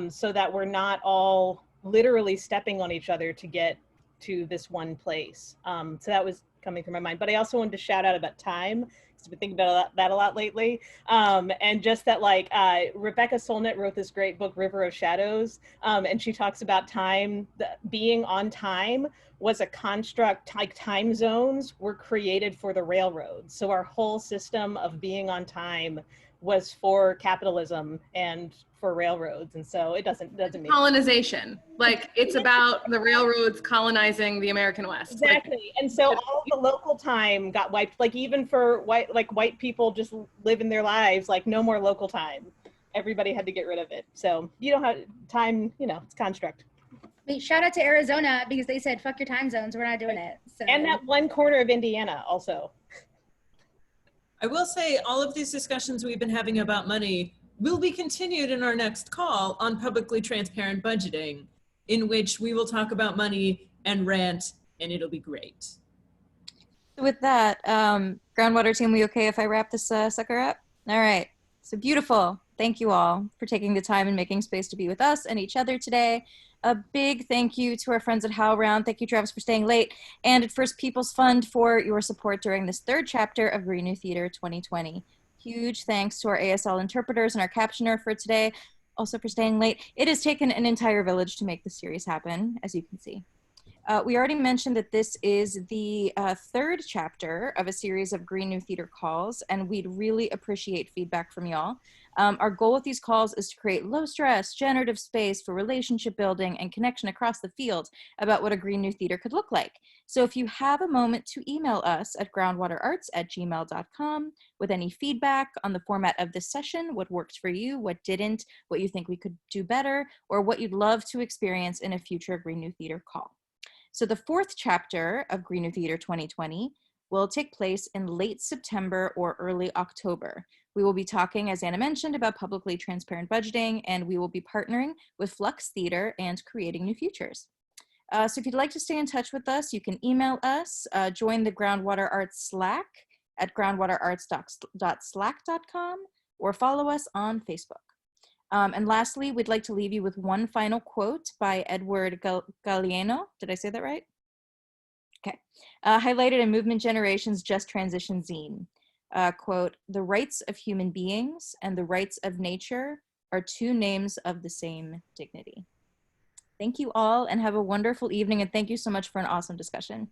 so that we're not all literally stepping on each other to get to this one place. So that was coming through my mind. But I also wanted to shout out about time, because I've been thinking about that a lot lately. And just that, like, Rebecca Solnit wrote this great book, River of Shadows, and she talks about time, being on time was a construct, like time zones were created for the railroads. So our whole system of being on time was for capitalism and for railroads. And so it doesn't make colonization. Like, it's about the railroads colonizing the American West. Exactly. Like, and so all the local time got wiped, like even for white people just living their lives, like no more local time. Everybody had to get rid of it. So you don't have time, it's construct. Wait, shout out to Arizona, because they said, fuck your time zones, we're not doing it. So. And that one corner of Indiana also. I will say all of these discussions we've been having about money will be continued in our next call on publicly transparent budgeting. in which we will talk about money and rant, and it'll be great. So with that, Groundwater team, we okay if I wrap this sucker up? All right. So beautiful. Thank you all for taking the time and making space to be with us and each other today. A big thank you to our friends at HowlRound. Thank you, Travis, for staying late, and at First People's Fund for your support during this third chapter of Green New Theater 2020. Huge thanks to our ASL interpreters and our captioner for today, also for staying late. It has taken an entire village to make this series happen, as you can see. We already mentioned that this is the third chapter of a series of Green New Theater calls, and we'd really appreciate feedback from y'all. Our goal with these calls is to create low stress, generative space for relationship building and connection across the field about what a Green New Theater could look like. So if you have a moment to email us at groundwaterarts@gmail.com with any feedback on the format of this session, what worked for you, what didn't, what you think we could do better, or what you'd love to experience in a future Green New Theater call. So the fourth chapter of Green New Theater 2020 will take place in late September or early October. We will be talking, as Anna mentioned, about publicly transparent budgeting, and we will be partnering with Flux Theater and Creating New Futures. So if you'd like to stay in touch with us, you can email us, join the Groundwater Arts Slack at groundwaterarts.slack.com, or follow us on Facebook. And lastly, we'd like to leave you with one final quote by Edward Galeano. Did I say that right? Okay. Highlighted in Movement Generation's Just Transition zine. Quote, "The rights of human beings and the rights of nature are two names of the same dignity." Thank you all and have a wonderful evening, and thank you so much for an awesome discussion.